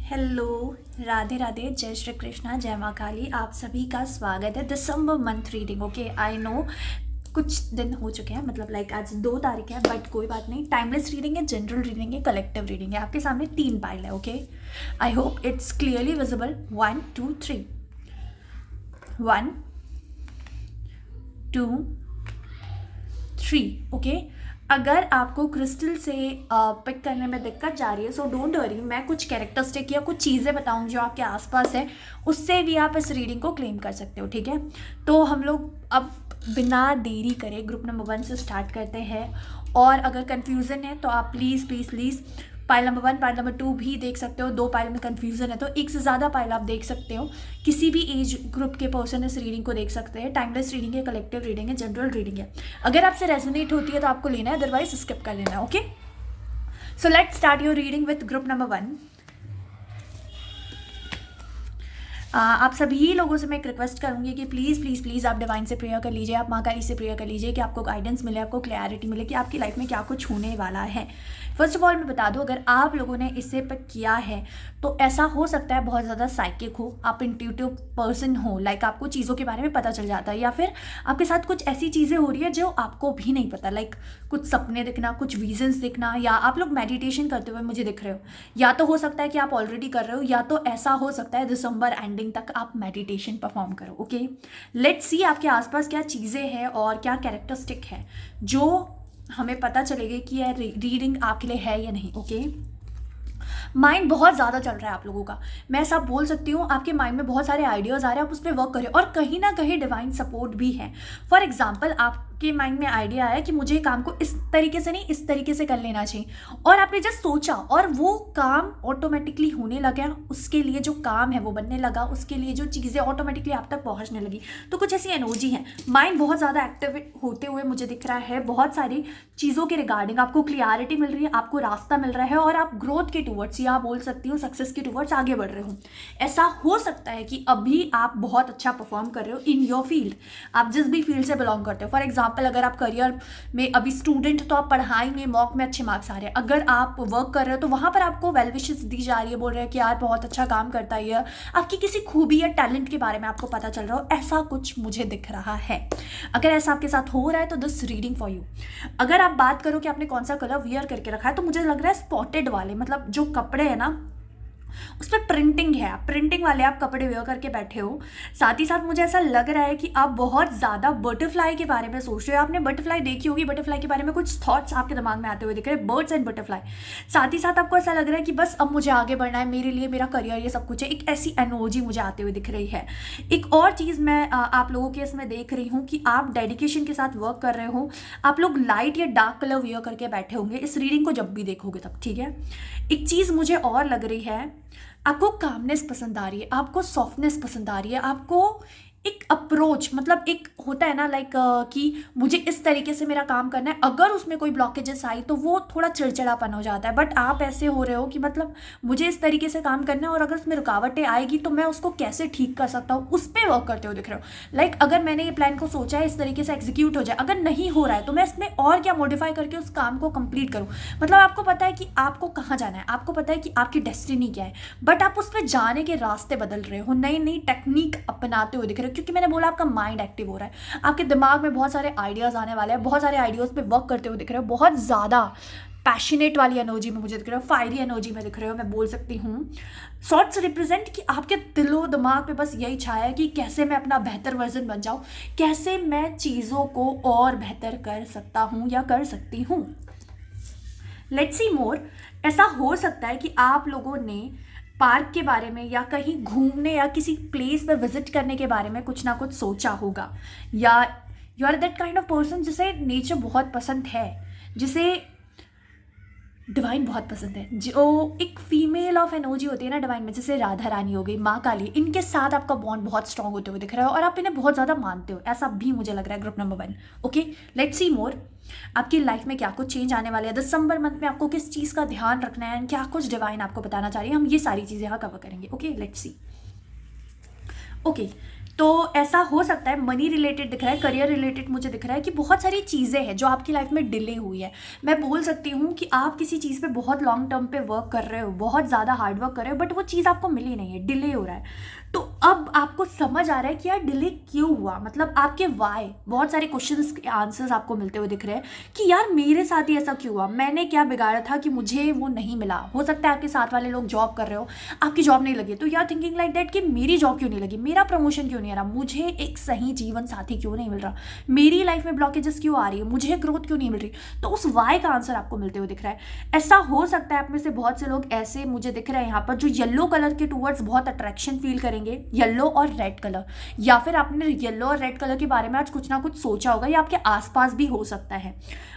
Hello, Radhe Radhe, जय श्री कृष्णा, जय माँ काली। आप सभी का स्वागत है दिसंबर month reading. Okay, I know कुछ दिन हो चुके हैं, मतलब लाइक आज 2 तारीख है, बट कोई बात नहीं। टाइमलेस रीडिंग है, जनरल रीडिंग है, कलेक्टिव रीडिंग है। आपके सामने 3 पाइल है। Okay, I hope it's clearly visible. 1 2 3, 1 2 3। Okay, अगर आपको क्रिस्टल से पिक करने में दिक्कत जा रही है, सो डोंट वरी। मैं कुछ कैरेक्टरिस्टिक या कुछ चीज़ें बताऊँ जो आपके आसपास है, उससे भी आप इस रीडिंग को क्लेम कर सकते हो। ठीक है, तो हम लोग अब बिना देरी करे ग्रुप नंबर 1 से स्टार्ट करते हैं। और अगर कन्फ्यूज़न है तो आप please please please pile number 1, pile number 2 भी देख सकते हो। 2 पाइल में कन्फ्यूज़न है तो एक से ज़्यादा पाइल आप देख सकते हो। किसी भी एज ग्रुप के पर्सन इस रीडिंग को देख सकते हैं। टाइमलेस रीडिंग है, कलेक्टिव रीडिंग है, जनरल रीडिंग है। अगर आपसे रेजोनेट होती है तो आपको लेना है, अदरवाइज स्किप कर लेना है। Okay, so let's start your reading with group number 1। आप सभी लोगों से मैं एक रिक्वेस्ट करूंगी कि प्लीज़ प्लीज़ प्लीज़ आप डिवाइन से प्रेयर कर लीजिए, आप माँ काली से प्रेयर कर लीजिए कि आपको गाइडेंस मिले, आपको क्लैरिटी मिले कि आपकी लाइफ में क्या कुछ होने वाला है। फर्स्ट ऑफ ऑल मैं बता दूं, अगर आप लोगों ने इससे पिक किया है तो ऐसा हो सकता है बहुत ज़्यादा साइकिक हो, आप इंट्यूटिव पर्सन हो, लाइक आपको चीज़ों के बारे में पता चल जाता है, या फिर आपके साथ कुछ ऐसी चीज़ें हो रही है जो आपको भी नहीं पता, लाइक कुछ सपने दिखना, कुछ विजन्स दिखना, या आप लोग मेडिटेशन करते हुए मुझे दिख रहे हो। या तो हो सकता है कि आप ऑलरेडी कर रहे हो, या तो ऐसा हो सकता है दिसंबर एंडिंग तक आप मेडिटेशन परफॉर्म करो। ओके, लेट्स सी आपके आसपास क्या चीज़ें हैं और क्या कैरेक्टरिस्टिक है जो हमें पता चलेगी कि यह रीडिंग आपके लिए है या नहीं। ओके, माइंड बहुत ज़्यादा चल रहा है आप लोगों का। मैं ऐसा बोल सकती हूँ, आपके माइंड में बहुत सारे आइडियाज़ आ रहे हैं, आप उस पर वर्क करें और कहीं ना कहीं डिवाइन सपोर्ट भी है। फॉर एग्जाम्पल, आपके माइंड में आइडिया आया कि मुझे काम को इस तरीके से नहीं, इस तरीके से कर लेना चाहिए, और आपने जस्ट सोचा और वो काम ऑटोमेटिकली होने लगा। उसके लिए जो काम है वो बनने लगा, उसके लिए जो चीज़ें ऑटोमेटिकली आप तक पहुँचने लगी। तो कुछ ऐसी एनर्जी है, माइंड बहुत ज़्यादा एक्टिव होते हुए मुझे दिख रहा है। बहुत सारी चीज़ों के रिगार्डिंग आपको क्लियरिटी मिल रही है, आपको रास्ता मिल रहा है, और आप ग्रोथ के टूवर्ड्स, या बोल सकती हूँ सक्सेस के टूवर्ड्स आगे बढ़ रहे हो। ऐसा हो सकता है कि अभी आप बहुत अच्छा परफॉर्म कर रहे हो इन योर फील्ड, आप जिस भी फील्ड से बिलोंग करते हो। फॉर एग्जाम्पल, अगर आप करियर में अभी स्टूडेंट, तो आप पढ़ाई में मॉक में अच्छे मार्क्स आ रहे हैं। अगर आप वर्क कर रहे हो तो वहाँ पर आपको वेल विशेस दी जा रही है, बोल रहे हैं कि यार बहुत अच्छा काम करता है, या आपकी किसी खूबी या टैलेंट के बारे में आपको पता चल रहा हो। ऐसा कुछ मुझे दिख रहा है। अगर ऐसा आपके साथ हो रहा है तो दिस रीडिंग फॉर यू। अगर आप बात करो कि आपने कौन सा कलर वियर करके रखा है, तो मुझे लग रहा है स्पॉटेड वाले, मतलब जो कपड़े हैं ना उस पर प्रिंटिंग है, प्रिंटिंग वाले आप कपड़े वेयर करके बैठे हो। साथ ही साथ मुझे ऐसा लग रहा है कि आप बहुत ज़्यादा बटरफ्लाई के बारे में सोच रहे हो। आपने बटरफ्लाई देखी होगी, बटरफ्लाई के बारे में कुछ थॉट्स आपके दिमाग में आते हुए दिख रहे हैं, बर्ड्स एंड बटरफ्लाई। साथ ही साथ आपको ऐसा लग रहा है कि बस अब मुझे आगे बढ़ना है, मेरे लिए मेरा करियर ये सब कुछ है। एक ऐसी एनर्जी मुझे आते हुए दिख रही है। एक और चीज़ मैं आप लोगों के इसमें देख रही हूँ कि आप डेडिकेशन के साथ वर्क कर रहे हो। आप लोग लाइट या डार्क कलर वेयर करके बैठे होंगे इस रीडिंग को जब भी देखोगे तब। ठीक है, एक चीज़ मुझे और लग रही है, आपको कामनेस पसंद आ रही है, आपको सॉफ्टनेस पसंद आ रही है, आपको एक अप्रोच, मतलब एक होता है ना लाइक कि मुझे इस तरीके से मेरा काम करना है। अगर उसमें कोई ब्लॉकेजेस आई तो वो थोड़ा चिड़चिड़ापन हो जाता है, बट आप ऐसे हो रहे हो कि मतलब मुझे इस तरीके से काम करना है, और अगर उसमें रुकावटें आएगी तो मैं उसको कैसे ठीक कर सकता हूँ, उस पर वर्क करते हुए दिख रहे हो। लाइक अगर मैंने ये प्लान को सोचा है इस तरीके से एग्जीक्यूट हो जाए, अगर नहीं हो रहा है तो मैं इसमें और क्या मॉडिफाई करके उस काम को कंप्लीट करूँ। मतलब आपको पता है कि आपको कहाँ जाना है, आपको पता है कि आपकी डेस्टिनी क्या है, बट आप उस पर जाने के रास्ते बदल रहे हो, नई नई टेक्निक अपनाते हुए दिख रहे हो। क्योंकि मैंने बोला आपका माइंड एक्टिव हो रहा है, आपके दिमाग में बहुत सारे आइडियाज़ आने वाले हैं, बहुत सारे आइडियाज़ पे वर्क करते हुए दिख रहे हो। बहुत ज़्यादा पैशनेट वाली एनर्जी में मुझे दिख रहे हो, फायरी एनर्जी में दिख रहे हो। मैं बोल सकती हूँ सॉर्ट्स रिप्रेजेंट कि आपके दिलो दिमाग पे बस यही छाया है कि कैसे मैं अपना बेहतर वर्जन बन जाऊँ, कैसे मैं चीज़ों को और बेहतर कर सकता हूँ या कर सकती हूँ। लेट्स सी मोर। ऐसा हो सकता है कि आप लोगों ने पार्क के बारे में, या कहीं घूमने या किसी प्लेस पे विजिट करने के बारे में कुछ ना कुछ सोचा होगा, या you are that kind of person जिसे नेचर बहुत पसंद है, जिसे डिवाइन बहुत पसंद है, जो एक फीमेल ऑफ एनर्जी होती है ना डिवाइन में, जैसे राधा रानी हो गई, माँ काली, इनके साथ आपका बॉन्ड बहुत स्ट्रांग होते हुए दिख रहा है और आप इन्हें बहुत ज़्यादा मानते हो। ऐसा भी मुझे लग रहा है group number 1। Okay, let's see more. आपकी लाइफ में क्या कुछ चेंज आने वाले हैं दिसंबर मंथ में, आपको किस चीज़ का ध्यान रखना है, क्या कुछ डिवाइन आपको बताना चाह रही है, हम ये सारी चीज़ें यहाँ कवर करेंगे। Okay, let's C. ओके, तो ऐसा हो सकता है, मनी रिलेटेड दिख रहा है, करियर रिलेटेड मुझे दिख रहा है कि बहुत सारी चीज़ें हैं जो आपकी लाइफ में डिले हुई है। मैं बोल सकती हूँ कि आप किसी चीज़ पे बहुत लॉन्ग टर्म पे वर्क कर रहे हो, बहुत ज़्यादा हार्ड वर्क कर रहे हो, बट वो चीज़ आपको मिली नहीं है, डिले हो रहा है। तो अब आपको समझ आ रहा है कि यार डिले क्यों हुआ, मतलब आपके वाई, बहुत सारे क्वेश्चंस के आंसर्स आपको मिलते हुए दिख रहे हैं कि यार मेरे साथ ही ऐसा क्यों हुआ, मैंने क्या बिगाड़ा था कि मुझे वो नहीं मिला। हो सकता है आपके साथ वाले लोग जॉब कर रहे हो, आपकी जॉब नहीं लगी, तो you are thinking like that कि मेरी जॉब क्यों नहीं लगी, मेरा प्रमोशन क्यों नहीं आ रहा, मुझे एक सही जीवन साथी क्यों नहीं मिल रहा, मेरी लाइफ में ब्लॉकेजेस क्यों आ रही है, मुझे ग्रोथ क्यों नहीं मिल रही। तो उस वाई का आंसर आपको मिलते हुए दिख रहा है। ऐसा हो सकता है आप में से बहुत से लोग ऐसे मुझे दिख रहे हैं यहाँ पर जो येलो कलर के टूवर्ड्स बहुत अट्रैक्शन फील करेंगे, येलो और रेड कलर, या फिर आपने येलो और रेड कलर के बारे में आज कुछ ना कुछ सोचा होगा, या आपके आसपास भी हो सकता है।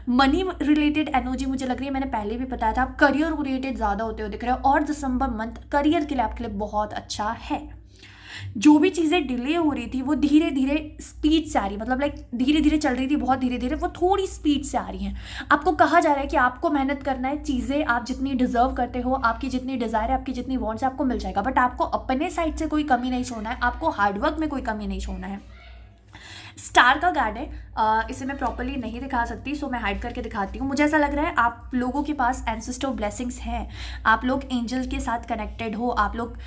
मनी रिलेटेड एनर्जी मुझे लग रही है, मैंने पहले भी बताया था, करियर ओरिएंटेड ज्यादा होते हुए दिख रहे हैं, और दिसंबर मंथ करियर के लिए आपके लिए बहुत अच्छा है। जो भी चीज़ें डिले हो रही थी वो धीरे धीरे स्पीड से आ रही, मतलब लाइक धीरे धीरे चल रही थी, बहुत धीरे धीरे वो थोड़ी स्पीड से आ रही हैं। आपको कहा जा रहा है कि आपको मेहनत करना है, चीज़ें आप जितनी डिजर्व करते हो, आपकी जितनी डिज़ायर है, आपकी जितनी वांट्स है, आपको मिल जाएगा, बट आपको अपने साइड से कोई कमी नहीं छोड़ना है, आपको हार्डवर्क में कोई कमी नहीं छोड़ना है। स्टार का कार्ड है, इसे मैं प्रॉपरली नहीं दिखा सकती, सो मैं हाइड करके दिखाती हूँ। मुझे ऐसा लग रहा है आप लोगों के पास एंसेस्टर ब्लेसिंग्स हैं, आप लोग एंजल के साथ कनेक्टेड हो, आप लोग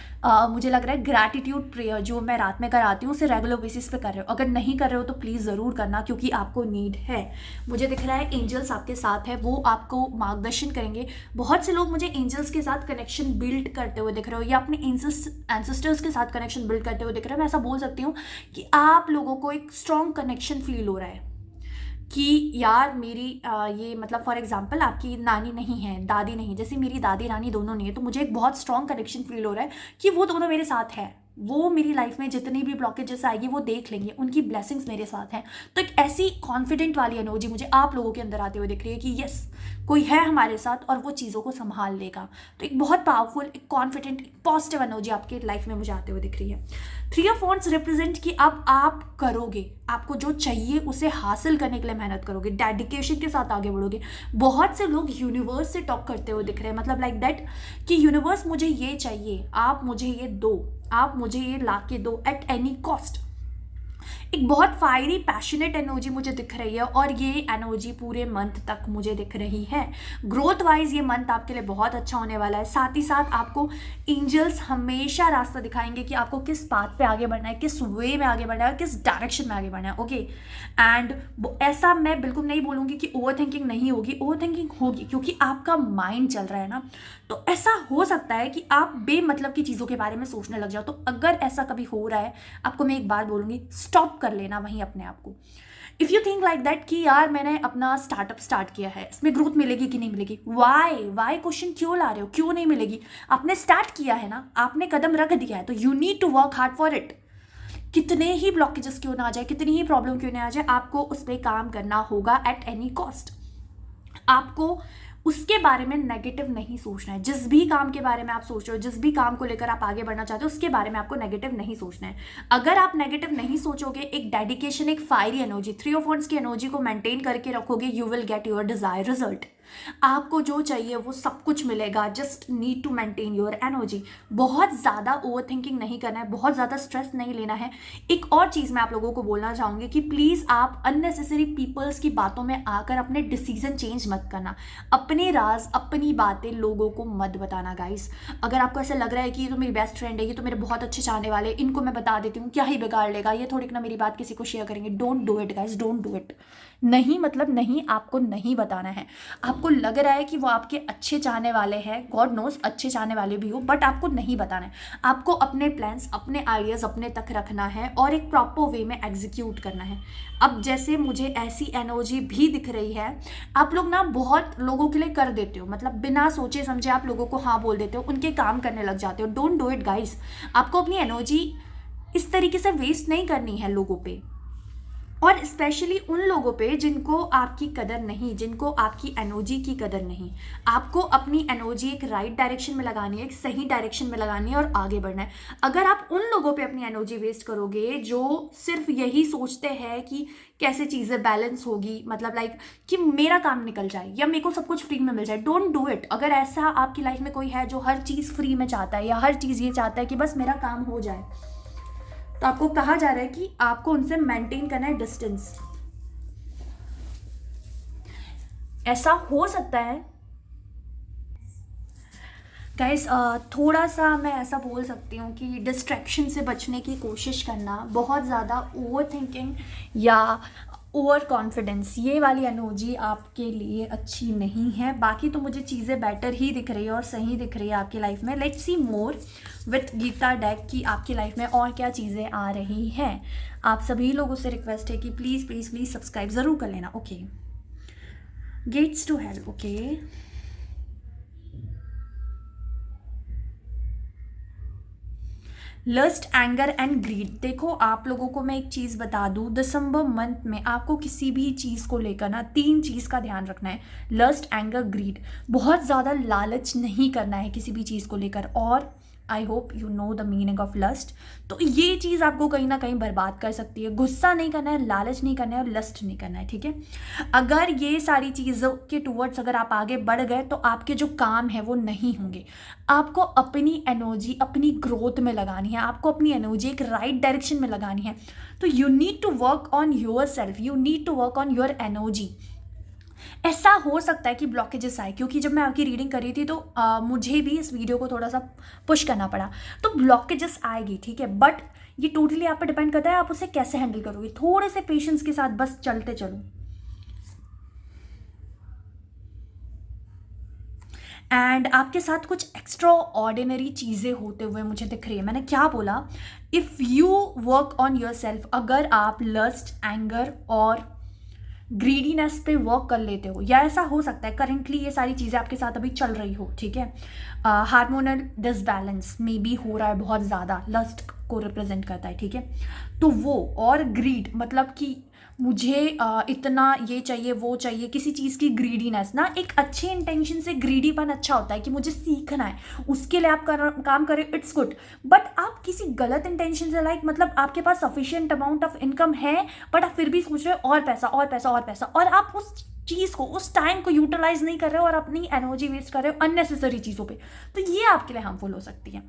मुझे लग रहा है ग्रैटिट्यूड प्रेयर जो मैं रात में कराती हूँ उसे रेगुलर बेसिस पे कर रहे हो। अगर नहीं कर रहे हो तो प्लीज़ ज़रूर करना, क्योंकि आपको नीड है। मुझे दिख रहा है एंजल्स आपके साथ है, वो आपको मार्गदर्शन करेंगे। बहुत से लोग मुझे एंजल्स के साथ कनेक्शन बिल्ड करते हुए दिख रहे हो, या अपने एंसेस्टर्स के साथ कनेक्शन बिल्ड करते हुए दिख रहे हो। मैं ऐसा बोल सकती हूँ कि आप लोगों को एक स्ट्रॉन्ग कनेक्शन फील हो रहा है कि यार मेरी ये मतलब फॉर एग्जांपल आपकी नानी नहीं है, दादी नहीं, जैसे मेरी दादी नानी दोनों नहीं है, तो मुझे एक बहुत स्ट्रॉन्ग कनेक्शन फील हो रहा है कि वो दोनों मेरे साथ है, वो मेरी लाइफ में जितनी भी ब्लॉकेजेस आएगी वो देख लेंगे, उनकी ब्लेसिंग्स मेरे साथ हैं। तो एक ऐसी कॉन्फिडेंट वाली एनर्जी मुझे आप लोगों के अंदर आते हुए दिख रही है कि यस, कोई है हमारे साथ और वो चीज़ों को संभाल लेगा। तो एक बहुत पावरफुल, एक कॉन्फिडेंट, एक पॉजिटिव एनर्जी आपके लाइफ में मुझे आते हुए दिख रही है। 3 ऑफ वॉन्ड्स रिप्रेजेंट कि अब आप करोगे, आपको जो चाहिए उसे हासिल करने के लिए मेहनत करोगे, डेडिकेशन के साथ आगे बढ़ोगे। बहुत से लोग यूनिवर्स से टॉक करते हुए दिख रहे हैं, मतलब लाइक दैट कि यूनिवर्स मुझे ये चाहिए, आप मुझे ये दो, आप मुझे ये ला के दो एट एनी कॉस्ट। एक बहुत फायरी पैशनेट एनर्जी मुझे दिख रही है, और ये एनर्जी पूरे मंथ तक मुझे दिख रही है। ग्रोथ वाइज ये मंथ आपके लिए बहुत अच्छा होने वाला है। साथ ही साथ आपको एंजल्स हमेशा रास्ता दिखाएंगे कि आपको किस पाथ पे आगे बढ़ना है, किस वे में आगे बढ़ना है, किस डायरेक्शन में आगे बढ़ना है। ओके, एंड ऐसा मैं बिल्कुल नहीं बोलूँगी कि ओवर थिंकिंग नहीं होगी, ओवर थिंकिंग होगी, क्योंकि आपका माइंड चल रहा है ना। तो ऐसा हो सकता है कि आप बेमतलब की चीज़ों के बारे में सोचने लग जाओ। तो अगर ऐसा कभी हो रहा है, आपको मैं एक बात बोलूँगी, स्टॉप कर लेना वहीं अपने आप को। If you think like that कि यार मैंने अपना स्टार्टअप स्टार्ट किया है, इसमें ग्रोथ मिलेगी कि नहीं मिलेगी, वाई क्वेश्चन क्यों ला रहे हो, क्यों नहीं मिलेगी? आपने स्टार्ट किया है ना, आपने कदम रख दिया है, तो you need to work hard for it. कितने ही ब्लॉकेजेस क्यों ना आ जाए, कितनी ही प्रॉब्लम क्यों ना आ जाए, आपको उस पर काम करना होगा एट एनी कॉस्ट। आपको उसके बारे में नेगेटिव नहीं सोचना है। जिस भी काम के बारे में आप सोच रहे हो, जिस भी काम को लेकर आप आगे बढ़ना चाहते हो, उसके बारे में आपको नेगेटिव नहीं सोचना है। अगर आप नेगेटिव नहीं सोचोगे, एक डेडिकेशन, एक फायरी एनर्जी, 3 ऑफ वॉन्ड्स की एनर्जी को मेंटेन करके रखोगे, you will get your desire result. आपको जो चाहिए वो सब कुछ मिलेगा। Just need to maintain your energy. बहुत ज़्यादा ओवर थिंकिंग नहीं करना है, बहुत ज़्यादा स्ट्रेस नहीं लेना है। एक और चीज़ मैं आप लोगों को बोलना चाहूँगी कि प्लीज़ आप अननेसेसरी पीपल्स की बातों में आकर अपने डिसीजन चेंज मत करना। अपने राज, अपनी बातें लोगों को मत बताना गाइस। अगर आपको ऐसा लग रहा है कि ये तो मेरी बेस्ट फ्रेंड है, ये तो मेरे बहुत अच्छे चाहने वाले, इनको मैं बता देती हूँ, क्या ही बिगाड़ लेगा, ये थोड़ी ना मेरी बात किसी को शेयर करेंगे। Don't do it guys, don't do it. नहीं मतलब नहीं, आपको नहीं बताना है। आपको लग रहा है कि वो आपके अच्छे चाहने वाले हैं, गॉड नोस अच्छे चाहने वाले भी हो, बट आपको नहीं बताना है। आपको अपने प्लान्स, अपने आइडियाज़ अपने तक रखना है और एक प्रॉपर वे में एग्जीक्यूट करना है। अब जैसे मुझे ऐसी एनर्जी भी दिख रही है, आप लोग ना बहुत लोगों के लिए कर देते हो, मतलब बिना सोचे समझे आप लोगों को हाँ बोल देते हो, उनके काम करने लग जाते हो। Don't do it guys. आपको अपनी एनर्जी इस तरीके से वेस्ट नहीं करनी है लोगों पे, और स्पेशली उन लोगों पे जिनको आपकी कदर नहीं, जिनको आपकी एनर्जी की कदर नहीं। आपको अपनी एनर्जी एक राइट डायरेक्शन में लगानी है, एक सही डायरेक्शन में लगानी है और आगे बढ़ना है। अगर आप उन लोगों पे अपनी एनर्जी वेस्ट करोगे जो सिर्फ यही सोचते हैं कि कैसे चीज़ें बैलेंस होगी, मतलब लाइक कि मेरा काम निकल जाए या मेरे को सब कुछ फ्री में मिल जाए, डोंट डू इट। अगर ऐसा आपकी लाइफ में कोई है जो हर चीज़ फ्री में चाहता है या हर चीज़ ये चाहता है कि बस मेरा काम हो जाए, तो आपको कहा जा रहा है कि आपको उनसे मेंटेन करना है डिस्टेंस। ऐसा हो सकता है गाइस, थोड़ा सा मैं ऐसा बोल सकती हूँ कि डिस्ट्रैक्शन से बचने की कोशिश करना, बहुत ज़्यादा ओवर थिंकिंग या ओवर कॉन्फिडेंस, ये वाली एनर्जी आपके लिए अच्छी नहीं है। बाकी तो मुझे चीज़ें बेटर ही दिख रही है और सही दिख रही है आपकी लाइफ में। Let's see more with Geeta deck कि आपकी लाइफ में और क्या चीज़ें आ रही हैं। आप सभी लोगों से रिक्वेस्ट है कि प्लीज़ प्लीज़ प्लीज़ सब्सक्राइब ज़रूर कर लेना। Okay, gates to hell. Okay, lust, anger and greed. देखो आप लोगों को मैं एक चीज़ बता दूँ, दिसंबर मंथ में आपको किसी भी चीज़ को लेकर ना 3 चीज़ का ध्यान रखना है। Lust, anger, greed. बहुत ज़्यादा लालच नहीं करना है किसी भी चीज़ को लेकर। और I hope you know the meaning of lust. तो ये चीज़ आपको कहीं ना कहीं बर्बाद कर सकती है। गुस्सा नहीं करना है, लालच नहीं करना है और लस्ट नहीं करना है, ठीक है। अगर ये सारी चीज़ों के टूवर्ड्स अगर आप आगे बढ़ गए तो आपके जो काम है वो नहीं होंगे। आपको अपनी एनर्जी अपनी ग्रोथ में लगानी है, आपको अपनी एनर्जी एक राइट डायरेक्शन में लगानी है। तो you need to work on yourself, you need to work on your energy. ऐसा हो सकता है कि ब्लॉकेजेस आए, क्योंकि जब मैं आपकी रीडिंग कर रही थी तो मुझे भी इस वीडियो को थोड़ा सा पुश करना पड़ा। तो ब्लॉकेजेस आएगी, ठीक है, बट ये टोटली आप पर डिपेंड करता है आप उसे कैसे हैंडल करोगे। थोड़े से पेशेंस के साथ बस चलते चलो। एंड आपके साथ कुछ एक्स्ट्रा ऑर्डिनरी चीज़ें होते हुए मुझे दिख रही है। मैंने क्या बोला, if you work on your self, अगर आप लस्ट, एंगर और ग्रीडीनेस पे वर्क कर लेते हो, या ऐसा हो सकता है करेंटली ये सारी चीज़ें आपके साथ अभी चल रही हो, ठीक है। हार्मोनल डिसबैलेंस मे बी हो रहा है बहुत ज़्यादा, लस्ट को रिप्रेजेंट करता है, ठीक है। तो वो और ग्रीड मतलब कि मुझे इतना ये चाहिए वो चाहिए, किसी चीज़ की ग्रीडीनेस ना, एक अच्छे इंटेंशन से ग्रीडीपन अच्छा होता है कि मुझे सीखना है, उसके लिए आप काम करें, इट्स गुड। बट आप किसी गलत इंटेंशन से लाइक मतलब आपके पास सफिशिएंट अमाउंट ऑफ इनकम है बट आप फिर भी सोच रहे हो और पैसा और पैसा और पैसा, और आप उस चीज़ को उस टाइम को यूटिलाइज नहीं कर रहे हो और अपनी एनर्जी वेस्ट कर रहे हो अननेसेसरी चीज़ों पे, तो ये आपके लिए हार्मफुल हो सकती है।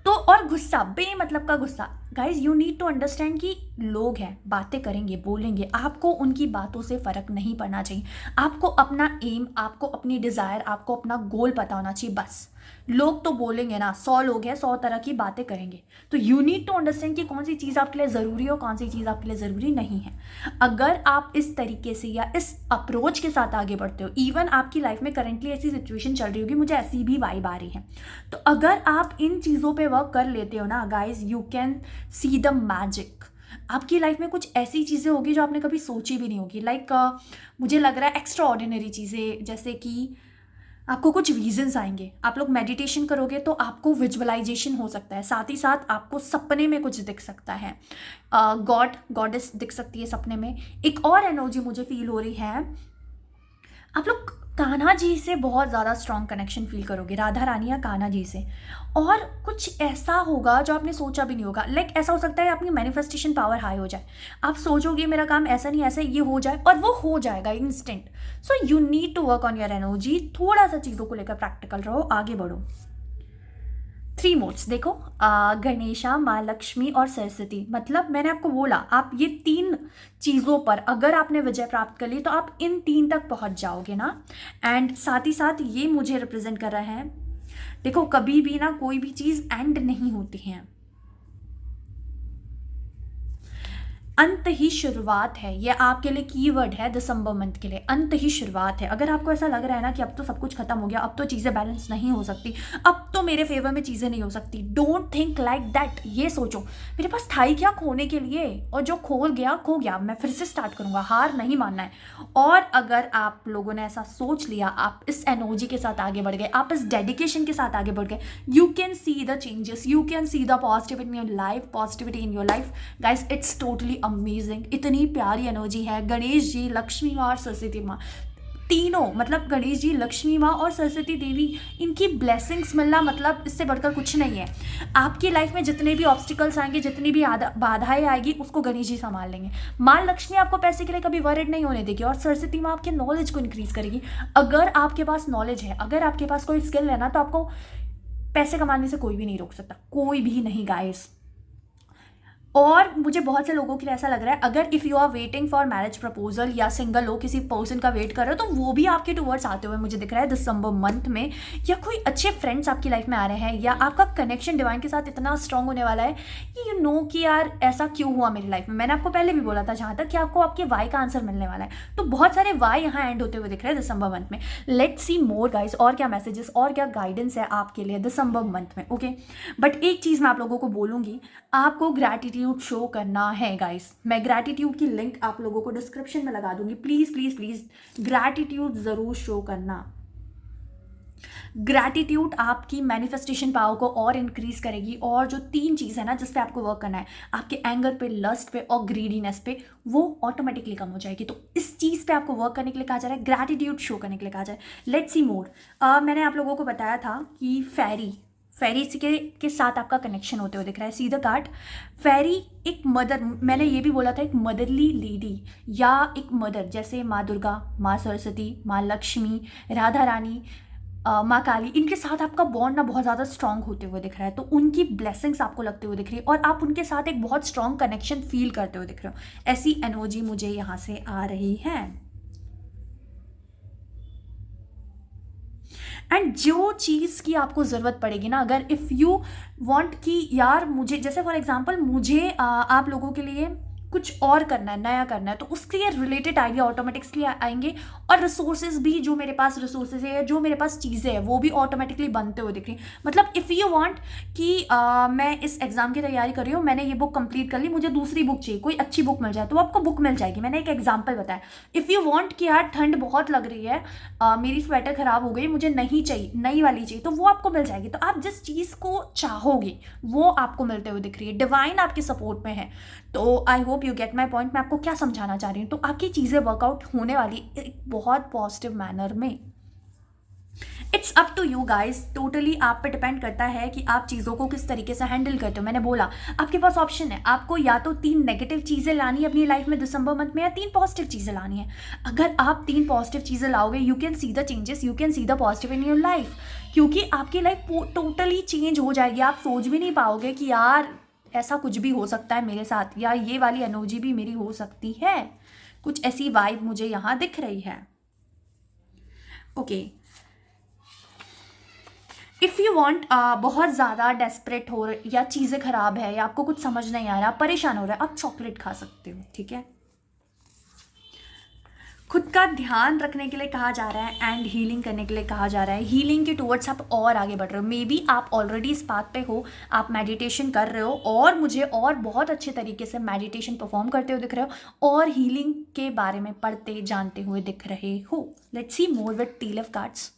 तो और गुस्सा, बेमतलब का गुस्सा, guys you need to understand कि लोग हैं, बातें करेंगे, बोलेंगे, आपको उनकी बातों से फर्क नहीं पड़ना चाहिए। आपको अपना एम, आपको अपनी डिज़ायर, आपको अपना गोल पता होना चाहिए बस। लोग तो बोलेंगे ना, 100 लोग हैं, 100 तरह की बातें करेंगे। तो यू नीड टू अंडरस्टैंड कि कौन सी चीज़ आपके लिए ज़रूरी है और कौन सी चीज़ आपके लिए ज़रूरी नहीं है। अगर आप इस तरीके से या इस अप्रोच के साथ आगे बढ़ते हो, इवन आपकी लाइफ में करेंटली ऐसी सिचुएशन चल रही होगी, मुझे ऐसी भी वाइब आ रही है, तो अगर आप इन चीज़ों पे वर्क कर लेते हो ना guys, you can see the magic. आपकी लाइफ में कुछ ऐसी चीज़ें होगी जो आपने कभी सोची भी नहीं होगी। लाइक मुझे लग रहा है एक्स्ट्रा ऑर्डिनरी चीज़ें, जैसे कि आपको कुछ विजन्स आएंगे, आप लोग मेडिटेशन करोगे तो आपको विजुअलाइजेशन हो सकता है, साथ ही साथ आपको सपने में कुछ दिख सकता है, गॉड गॉडेस दिख सकती है सपने में। एक और एनर्जी मुझे फील हो रही है, आप लोग कान्हा जी से बहुत ज़्यादा स्ट्रॉन्ग कनेक्शन फील करोगे, राधा रानी या कान्हा जी से। और कुछ ऐसा होगा जो आपने सोचा भी नहीं होगा। लाइक ऐसा हो सकता है आपकी मैनिफेस्टेशन पावर हाई हो जाए, आप सोचोगे मेरा काम ऐसा नहीं ऐसा ये हो जाए, और वो हो जाएगा instant. So you need to work on your energy, थोड़ा सा चीज़ों को लेकर प्रैक्टिकल रहो, आगे बढ़ो। 3 मोड्स देखो, गणेशा, माँ लक्ष्मी और सरस्वती। मतलब मैंने आपको बोला, आप ये 3 चीज़ों पर अगर आपने विजय प्राप्त कर ली तो आप इन 3 तक पहुंच जाओगे ना। एंड साथ ही साथ ये मुझे रिप्रेजेंट कर रहा है, देखो कभी भी ना कोई भी चीज़ एंड नहीं होती है, अंत ही शुरुआत है। ये आपके लिए कीवर्ड है दिसंबर मंथ के लिए, अंत ही शुरुआत है। अगर आपको ऐसा लग रहा है ना कि अब तो सब कुछ खत्म हो गया, अब तो चीज़ें बैलेंस नहीं हो सकती, अब तो मेरे फेवर में चीज़ें नहीं हो सकती, डोंट थिंक लाइक दैट। ये सोचो मेरे पास था ही क्या खोने के लिए, और जो खो गया खो गया, मैं फिर से स्टार्ट करूँगा, हार नहीं मानना है। और अगर आप लोगों ने ऐसा सोच लिया, आप इस एनर्जी के साथ आगे बढ़ गए, आप इस डेडिकेशन के साथ आगे बढ़ गए, you can see the changes, you can see the positivity in your life, positivity in your life guys. It's totally amazing. इतनी प्यारी एनर्जी है। गणेश जी, लक्ष्मी माँ और सरस्वती माँ, तीनों, मतलब गणेश जी, लक्ष्मी माँ और सरस्वती देवी, इनकी ब्लेसिंग्स मिलना मतलब इससे बढ़कर कुछ नहीं है। आपकी लाइफ में जितने भी ऑब्स्टिकल्स आएंगे, जितनी भी बाधाएं आएगी, उसको गणेश जी संभाल लेंगे। माँ लक्ष्मी आपको पैसे के लिए कभी वरिड नहीं होने देगी, और सरस्वती माँ आपके नॉलेज को इंक्रीज करेगी। अगर आपके पास नॉलेज है, अगर आपके पास कोई स्किल है ना, तो आपको पैसे कमाने से कोई भी नहीं रोक सकता, कोई भी नहीं गाइस। और मुझे बहुत से लोगों के लिए ऐसा लग रहा है, अगर if you are waiting for marriage proposal या सिंगल हो, किसी पर्सन का वेट कर रहे हो, तो वो भी आपके टूवर्ड्स आते हुए मुझे दिख रहा है दिसंबर मंथ में। या कोई अच्छे फ्रेंड्स आपकी लाइफ में आ रहे हैं, या आपका कनेक्शन डिवाइन के साथ इतना स्ट्रांग होने वाला है कि यू नो कि यार ऐसा क्यों हुआ मेरी लाइफ में। मैंने आपको पहले भी बोला था जहाँ तक कि आपको आपके वाई का आंसर मिलने वाला है, तो बहुत सारे वाई यहाँ एंड होते हुए दिख रहे हैं दिसंबर मंथ में। लेट्स सी मोर गाइज, और क्या मैसेजेस और क्या गाइडेंस है आपके लिए दिसंबर मंथ में। ओके, बट एक चीज़ मैं आप लोगों को बोलूँगी, आपको ग्रैटिट्यूड शो करना है गाइस। मैं ग्रैटिट्यूड की लिंक आप लोगों को डिस्क्रिप्शन में लगा दूंगी, प्लीज़ प्लीज़ प्लीज़ ग्रैटिट्यूड ज़रूर शो करना। ग्रैटिट्यूड आपकी मैनिफेस्टेशन पावर को और इंक्रीज करेगी, और जो 3 चीज़ है ना जिस पे आपको वर्क करना है, आपके एंगर पे, लस्ट पे और ग्रीडीनेस पे, वो ऑटोमेटिकली कम हो जाएगी। तो इस चीज़ पे आपको वर्क करने के लिए कहा जा रहा है, ग्रैटिट्यूड शो करने के लिए कहा जा रहा है। लेट्स सी मोर। मैंने आप लोगों को बताया था कि फेरी के साथ आपका कनेक्शन होते हुए दिख रहा है। सी द कार्ड, फेरी एक मदर, मैंने ये भी बोला था एक मदरली लेडी या एक मदर, जैसे माँ दुर्गा, माँ सरस्वती, माँ लक्ष्मी, राधा रानी, माँ काली, इनके साथ आपका बॉन्ड ना बहुत ज़्यादा स्ट्रांग होते हुए दिख रहा है। तो उनकी ब्लेसिंग्स आपको लगते हुए दिख रही है, और आप उनके साथ एक बहुत स्ट्रांग कनेक्शन फील करते हुए दिख रहे हो। ऐसी एनर्जी मुझे यहाँ से आ रही है। एंड जो चीज़ की आपको ज़रूरत पड़ेगी ना, अगर इफ़ यू वांट कि यार मुझे, जैसे फॉर एग्जांपल मुझे आप लोगों के लिए कुछ और करना है, नया करना है, तो उसके लिए रिलेटेड आइडिया ऑटोमेटिकली आएंगे, और रिसोर्सेज भी, जो मेरे पास रिसोर्सेज है, जो मेरे पास चीज़ें हैं, वो भी ऑटोमेटिकली बनते हुए दिख रही। मतलब इफ़ यू वांट कि मैं इस एग्ज़ाम की तैयारी कर रही हूँ, मैंने ये बुक कंप्लीट कर ली, मुझे दूसरी बुक चाहिए, कोई अच्छी बुक मिल जाए, तो आपको बुक मिल जाएगी। मैंने एक एग्जाम्पल बताया। इफ़ यू वांट कि यार ठंड बहुत लग रही है, मेरी स्वेटर ख़राब हो गई, मुझे नहीं चाहिए, नई वाली चाहिए, तो वो आपको मिल जाएगी। तो आप जिस चीज़ को चाहोगे वो आपको मिलते हुए दिख रही है। डिवाइन आपके सपोर्ट में है। तो आई hope you get my point. मैं आपको क्या समझाना चाह रही हूँ, तो आपकी चीज़ें वर्कआउट होने वाली एक बहुत पॉजिटिव मैनर में। It's up to you guys, totally आप पे डिपेंड करता है कि आप चीज़ों को किस तरीके से हैंडल करते हो। मैंने बोला आपके पास ऑप्शन है, आपको या तो 3 नेगेटिव चीज़ें लानी है अपनी लाइफ में दिसंबर मंथ में, या 3 पॉजिटिव चीज़ें लानी है। अगर आप 3 पॉजिटिव चीज़ें लाओगे, you can see the changes, you can see the positive in your life, क्योंकि आपकी लाइफ टोटली चेंज हो जाएगी। आप सोच भी नहीं पाओगे कि यार ऐसा कुछ भी हो सकता है मेरे साथ, या ये वाली एनर्जी भी मेरी हो सकती है। कुछ ऐसी वाइब मुझे यहाँ दिख रही है। ओके, इफ़ यू वांट, बहुत ज़्यादा डेस्परेट हो या चीज़ें ख़राब है, या आपको कुछ समझ नहीं आ रहा, परेशान हो रहा है, आप चॉकलेट खा सकते हो। ठीक है, खुद का ध्यान रखने के लिए कहा जा रहा है, एंड हीलिंग करने के लिए कहा जा रहा है। हीलिंग के टूवर्ड्स आप और आगे बढ़ रहे हो। मे बी आप ऑलरेडी इस बात पे हो, आप मेडिटेशन कर रहे हो, और मुझे और बहुत अच्छे तरीके से मेडिटेशन परफॉर्म करते हुए दिख रहे हो, और हीलिंग के बारे में पढ़ते जानते हुए दिख रहे हो। Let's see more with T of cards.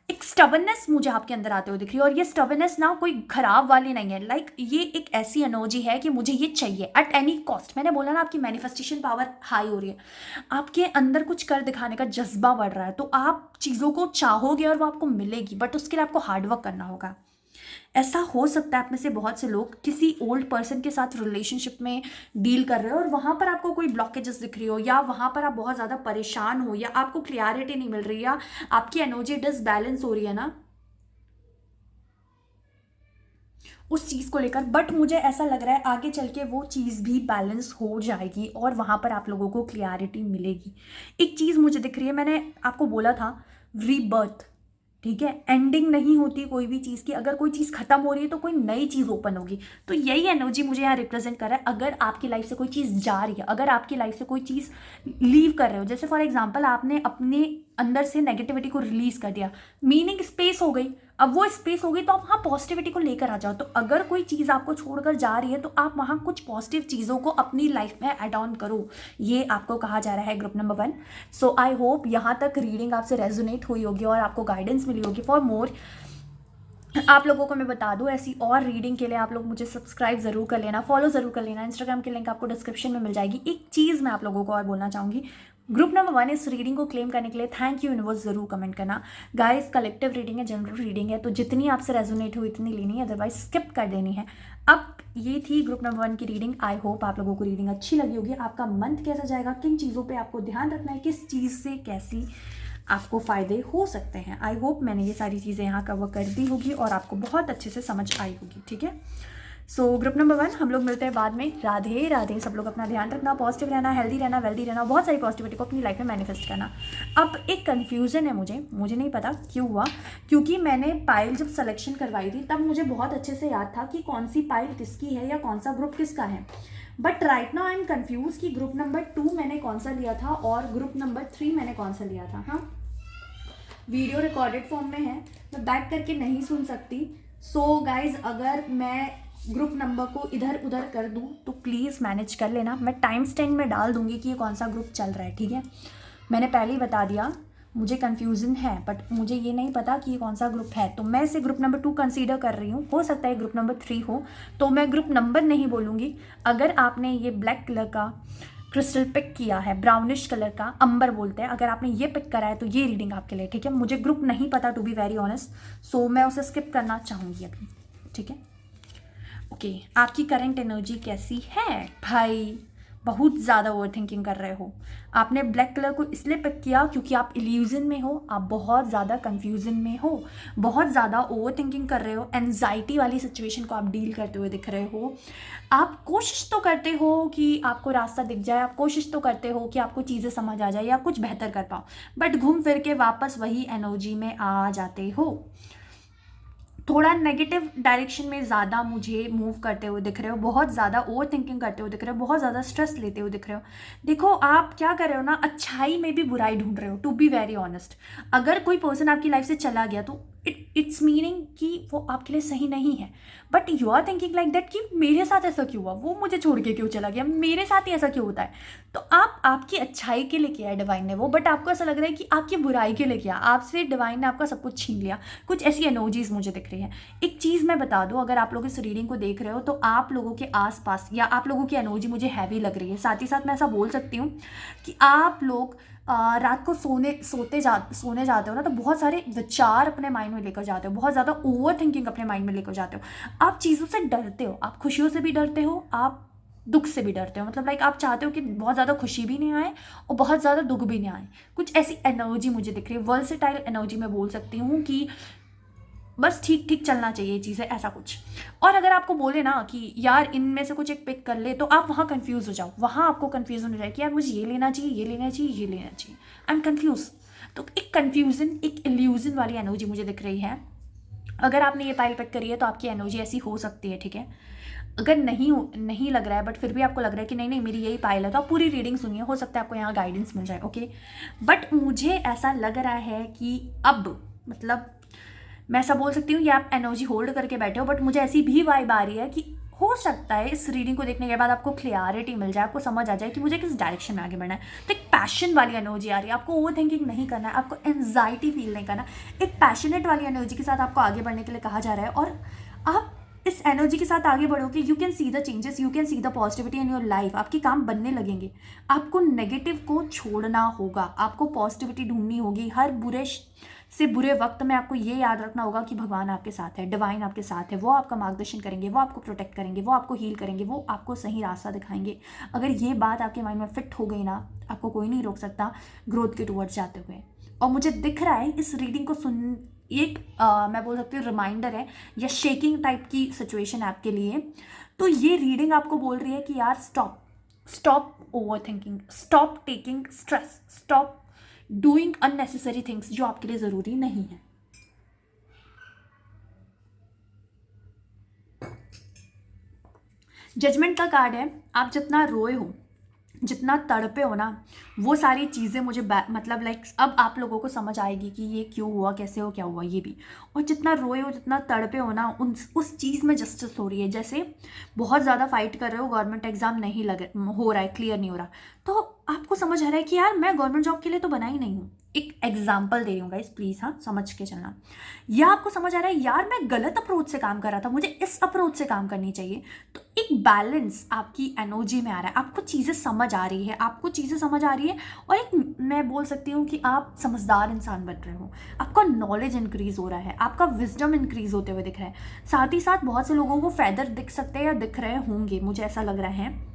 एक स्टबननेस मुझे आपके अंदर आते हुए दिख रही है, और ये स्टबननेस ना कोई खराब वाली नहीं है। लाइक ये एक ऐसी एनर्जी है कि मुझे ये चाहिए एट एनी कॉस्ट। मैंने बोला ना आपकी मैनिफेस्टेशन पावर हाई हो रही है, आपके अंदर कुछ कर दिखाने का जज्बा बढ़ रहा है, तो आप चीज़ों को चाहोगे और वो आपको मिलेगी, बट उसके लिए आपको हार्डवर्क करना होगा। ऐसा हो सकता है आप में से बहुत से लोग किसी ओल्ड पर्सन के साथ रिलेशनशिप में डील कर रहे हो, और वहाँ पर आपको कोई ब्लॉकेजेस दिख रही हो, या वहाँ पर आप बहुत ज़्यादा परेशान हो, या आपको क्लियरिटी नहीं मिल रही, या आपकी एनर्जी डिसबैलेंस हो रही है ना उस चीज़ को लेकर। बट मुझे ऐसा लग रहा है आगे चल के वो चीज़ भी बैलेंस हो जाएगी, और वहाँ पर आप लोगों को क्लियरिटी मिलेगी। एक चीज़ मुझे दिख रही है, मैंने आपको बोला था रीबर्थ। ठीक है, एंडिंग नहीं होती कोई भी चीज़ की। अगर कोई चीज़ खत्म हो रही है तो कोई नई चीज़ ओपन होगी। तो यही एनर्जी मुझे यहाँ रिप्रेजेंट कर रहा है। अगर आपकी लाइफ से कोई चीज़ जा रही है, अगर आपकी लाइफ से कोई चीज़ लीव कर रहे हो, जैसे फॉर एग्जांपल आपने अपने अंदर से नेगेटिविटी को रिलीज कर दिया, मीनिंग स्पेस हो गई। अब वो स्पेस हो गई तो आप वहाँ पॉजिटिविटी को लेकर आ जाओ। तो अगर कोई चीज़ आपको छोड़कर जा रही है तो आप वहाँ कुछ पॉजिटिव चीज़ों को अपनी लाइफ में एड ऑन करो, ये आपको कहा जा रहा है group number 1। So I hope यहाँ तक रीडिंग आपसे रेजोनेट हुई होगी और आपको गाइडेंस मिली होगी। फॉर मोर आप लोगों को मैं बता दूं, ऐसी और रीडिंग के लिए आप लोग मुझे सब्सक्राइब ज़रूर कर लेना, फॉलो ज़रूर कर लेना। इंस्टाग्राम की लिंक आपको डिस्क्रिप्शन में मिल जाएगी। एक चीज़ मैं आप लोगों को और बोलना चाहूँगी, ग्रुप नंबर 1 इस रीडिंग को क्लेम करने के लिए थैंक यू यूनिवर्स ज़रूर कमेंट करना। गाइस कलेक्टिव रीडिंग है, जनरल रीडिंग है, तो जितनी आपसे रेजोनेट हुई इतनी लेनी है, अदरवाइज स्किप कर देनी है। अब ये थी ग्रुप नंबर 1 की रीडिंग। आई होप आप लोगों को रीडिंग अच्छी लगी होगी। आपका मंथ कैसा जाएगा, किन चीज़ों पर आपको ध्यान रखना है, किस चीज़ से कैसी आपको फ़ायदे हो सकते हैं। आई होप मैंने ये सारी चीज़ें यहाँ कवर कर दी होगी और आपको बहुत अच्छे से समझ आई होगी। ठीक है, सो ग्रुप नंबर 1 हम लोग मिलते हैं बाद में। राधे राधे। सब लोग अपना ध्यान रखना, पॉजिटिव रहना, हेल्दी रहना, वेल्दी रहना, बहुत सारी पॉजिटिविटी को अपनी लाइफ में मैनिफेस्ट करना। अब एक कन्फ्यूज़न है मुझे नहीं पता क्यों हुआ, क्योंकि मैंने पायल जब सिलेक्शन करवाई थी तब मुझे बहुत अच्छे से याद था कि कौन सी पायल किसकी है या कौन सा ग्रुप किसका है। But right now I am confuse कि ग्रुप नंबर 2 मैंने कौन सा लिया था और ग्रुप नंबर 3 मैंने कौन सा लिया था। हाँ, वीडियो रिकॉर्डेड फॉर्म में है, मैं बैक करके नहीं सुन सकती। सो गाइज, अगर मैं ग्रुप नंबर को इधर उधर कर दूं तो प्लीज़ मैनेज कर लेना। मैं टाइम स्टैम्प में डाल दूंगी कि ये कौन सा ग्रुप चल रहा है, ठीक है। मैंने पहले ही बता दिया, मुझे कन्फ्यूज़न है बट मुझे ये नहीं पता कि ये कौन सा ग्रुप है, तो मैं इसे ग्रुप नंबर 2 कंसीडर कर रही हूँ। हो सकता है ग्रुप नंबर 3 हो, तो मैं ग्रुप नंबर नहीं बोलूँगी। अगर आपने ये ब्लैक कलर का क्रिस्टल पिक किया है, ब्राउनिश कलर का अंबर बोलते हैं, अगर आपने ये पिक करा है तो ये रीडिंग आपके लिए, ठीक है। मुझे ग्रुप नहीं पता टू बी वेरी ऑनेस्ट, सो मैं उसे स्किप करना चाहूँगी अभी, ठीक है। ओके, आपकी करंट एनर्जी कैसी है भाई? बहुत ज़्यादा ओवर थिंकिंग कर रहे हो। आपने ब्लैक कलर को इसलिए पिक किया क्योंकि आप इल्यूजन में हो, आप बहुत ज़्यादा कंफ्यूजन में हो, बहुत ज़्यादा ओवर थिंकिंग कर रहे हो, एनजाइटी वाली सिचुएशन को आप डील करते हुए दिख रहे हो। आप कोशिश तो करते हो कि आपको रास्ता दिख जाए, आप कोशिश तो करते हो कि आपको चीज़ें समझ आ जाए या कुछ बेहतर कर पाओ, बट घूम फिर के वापस वही एनर्जी में आ जाते हो। थोड़ा नेगेटिव डायरेक्शन में ज़्यादा मुझे मूव करते हुए दिख रहे हो, बहुत ज़्यादा ओवर थिंकिंग करते हुए दिख रहे हो, बहुत ज़्यादा स्ट्रेस लेते हुए दिख रहे हो। देखो, आप क्या कर रहे हो ना, अच्छाई में भी बुराई ढूंढ रहे हो, टू बी वेरी ऑनेस्ट। अगर कोई पर्सन आपकी लाइफ से चला गया तो इट्स मीनिंग कि वो आपके लिए सही नहीं है, but you are thinking like that कि मेरे साथ ऐसा क्यों हुआ, वो मुझे छोड़ के क्यों चला गया, मेरे साथ ही ऐसा क्यों होता है। तो आपकी अच्छाई के लिए किया है डिवाइन ने वो, बट आपको ऐसा लग रहा है कि आपकी बुराई के लिए किया, आपसे डिवाइन ने आपका सब कुछ छीन लिया। कुछ ऐसी एनर्जीज मुझे दिख रही है। एक चीज़ मैं बता दूं, अगर आप लोग इस रीडिंग को देख रहे हो तो आप लोगों के आसपास या आप लोगों की एनर्जी मुझे हैवी लग रही है। साथ ही साथ मैं ऐसा बोल सकती हूँ कि आप लोग रात को सोने जाते हो ना, तो बहुत सारे विचार अपने माइंड में लेकर जाते हो, बहुत ज़्यादा ओवर थिंकिंग अपने माइंड में लेकर जाते हो। आप चीज़ों से डरते हो, आप खुशियों से भी डरते हो, आप दुख से भी डरते हो। मतलब लाइक आप चाहते हो कि बहुत ज़्यादा खुशी भी नहीं आए और बहुत ज़्यादा दुख भी नहीं आए। कुछ ऐसी एनर्जी मुझे दिख रही है, वर्सेटाइल एनर्जी मैं बोल सकती हूँ कि बस ठीक ठीक चलना चाहिए चीज़ें, ऐसा कुछ। और अगर आपको बोले ना कि यार इनमें से कुछ एक पिक कर ले, तो आप वहाँ कंफ्यूज हो जाओ, वहाँ आपको कन्फ्यूजन हो जाए कि यार मुझे ये लेना चाहिए, ये लेना चाहिए, ये लेना चाहिए, आई एम कन्फ्यूज। तो एक कन्फ्यूजन, एक इल्यूजन वाली एनर्जी मुझे दिख रही है। अगर आपने ये पाइल पिक करी है तो आपकी एनर्जी ऐसी हो सकती है, ठीक है। अगर नहीं लग रहा है बट फिर भी आपको लग रहा है कि नहीं नहीं मेरी यही पाइल है, तो आप पूरी रीडिंग सुनिए, हो सकता है आपको यहाँ गाइडेंस मिल जाए, ओके। बट मुझे ऐसा लग रहा है कि अब मतलब मैं ऐसा बोल सकती हूँ कि आप एनर्जी होल्ड करके बैठे हो, बट मुझे ऐसी भी वाइब आ रही है कि हो सकता है इस रीडिंग को देखने के बाद आपको क्लियरिटी मिल जाए, आपको समझ आ जाए कि मुझे किस डायरेक्शन में आगे बढ़ना है। तो एक पैशन वाली एनर्जी आ रही है, आपको ओवर थिंकिंग नहीं करना है, आपको एंजाइटी फील नहीं करना, एक पैशनेट वाली एनर्जी के साथ आपको आगे बढ़ने के लिए कहा जा रहा है। और आप इस एनर्जी के साथ आगे बढ़ोगे, you can see the changes, you can see the positivity in your life. आपके काम बनने लगेंगे, आपको नेगेटिव को छोड़ना होगा, आपको पॉजिटिविटी ढूंढनी होगी। हर बुरे से बुरे वक्त में आपको ये याद रखना होगा कि भगवान आपके साथ है, डिवाइन आपके साथ है, वो आपका मार्गदर्शन करेंगे, वो आपको प्रोटेक्ट करेंगे, वो आपको हील करेंगे, वो आपको सही रास्ता दिखाएंगे। अगर ये बात आपके माइंड में फिट हो गई ना, आपको कोई नहीं रोक सकता ग्रोथ के टुवर्ड्स जाते हुए। और मुझे दिख रहा है इस रीडिंग को सुन, एक मैं बोल सकती हूँ रिमाइंडर है या शेकिंग टाइप की सिचुएशन है आपके लिए। तो ये रीडिंग आपको बोल रही है कि यार stop over thinking, stop taking stress, stop doing unnecessary things जो आपके लिए ज़रूरी नहीं है। जजमेंट का कार्ड है। आप जितना रोए हो, जितना तड़पे हो ना, वो सारी चीज़ें मुझे मतलब लाइक अब आप लोगों को समझ आएगी कि ये क्यों हुआ, कैसे हो, क्या हुआ, ये भी। और जितना रोए हो, जितना तड़पे हो ना, उस चीज़ में जस्टिस हो रही है। जैसे बहुत ज़्यादा फाइट कर रहे हो, गवर्नमेंट एग्जाम नहीं हो रहा है, क्लियर नहीं हो रहा, तो आपको समझ आ रहा है कि यार मैं गवर्नमेंट जॉब के लिए तो बना ही नहीं हूँ। एक एग्जाम्पल दे रही हूँ गाइस, प्लीज़ हाँ समझ के चलना। या आपको समझ आ रहा है यार मैं गलत अप्रोच से काम कर रहा था, मुझे इस अप्रोच से काम करनी चाहिए। तो एक बैलेंस आपकी एनर्जी में आ रहा है, आपको चीज़ें समझ आ रही है, और एक मैं बोल सकती हूँ कि आप समझदार इंसान बन रहे हो, आपका नॉलेज इंक्रीज हो रहा है, आपका विजडम इंक्रीज होते हुए दिख रहा है। साथ ही साथ बहुत से लोगों को फेदर दिख सकते हैं या दिख रहे होंगे, मुझे ऐसा लग रहा है।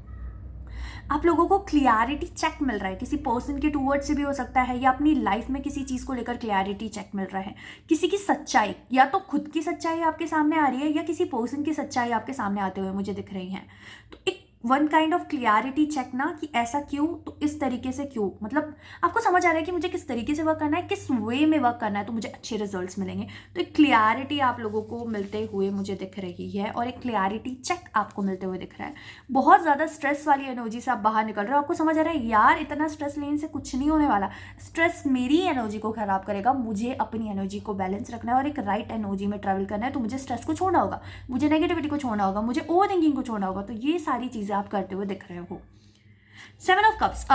आप लोगों को क्लियरिटी चेक मिल रहा है, किसी पर्सन के टूवर्ड से भी हो सकता है, या अपनी लाइफ में किसी चीज़ को लेकर क्लियरिटी चेक मिल रहा है, किसी की सच्चाई, या तो खुद की सच्चाई आपके सामने आ रही है या किसी पर्सन की सच्चाई आपके सामने आते हुए मुझे दिख रही है। तो एक one kind of clarity check ना, कि ऐसा क्यों, तो इस तरीके से क्यों, मतलब आपको समझ आ रहा है कि मुझे किस तरीके से वर्क करना है, किस वे में वर्क करना है, तो मुझे अच्छे रिजल्ट्स मिलेंगे। तो एक क्लियरिटी आप लोगों को मिलते हुए मुझे दिख रही है, और एक क्लियरिटी चेक आपको मिलते हुए दिख रहा है। बहुत ज़्यादा स्ट्रेस वाली एनर्जी से आप बाहर निकल रहे हो, आपको समझ आ रहा है यार इतना स्ट्रेस लेने से कुछ नहीं होने वाला, स्ट्रेस मेरी एनर्जी को खराब करेगा, मुझे अपनी एनर्जी को बैलेंस रखना है और एक राइट एनर्जी में ट्रैवल करना है। तो मुझे स्ट्रेस को छोड़ना होगा, मुझे नेगेटिविटी को छोड़ना होगा, मुझे ओवर थिंकिंग को छोड़ना होगा। तो ये सारी चीज़ें आप करते हुए दिख रहे हो। 7 ऑफ कप्स,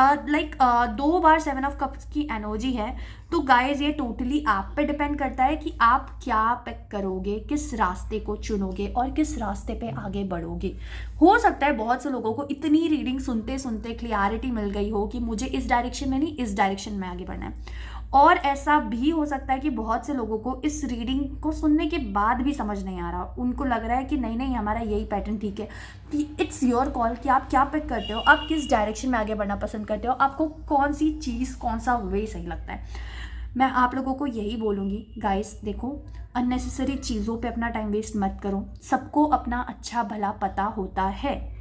दो बार 7 ऑफ कप्स की एनर्जी है। तो गाइज ये टोटली आप पे डिपेंड करता है कि आप क्या पिक करोगे, किस रास्ते को चुनोगे और किस रास्ते पे आगे बढ़ोगे। हो सकता है बहुत से लोगों को इतनी रीडिंग सुनते सुनते क्लियरिटी मिल गई हो कि मुझे इस डायरेक्शन में नहीं, इस डायरेक्शन में आगे बढ़ना है। और ऐसा भी हो सकता है कि बहुत से लोगों को इस रीडिंग को सुनने के बाद भी समझ नहीं आ रहा, उनको लग रहा है कि नहीं नहीं हमारा यही पैटर्न ठीक है। इट्स योर कॉल कि आप क्या पिक करते हो, आप किस डायरेक्शन में आगे बढ़ना पसंद करते हो, आपको कौन सी चीज़, कौन सा वे सही लगता है। मैं आप लोगों को यही बोलूँगी गाइस, देखो अननेसेसरी चीज़ों पे अपना टाइम वेस्ट मत करो। सबको अपना अच्छा भला पता होता है।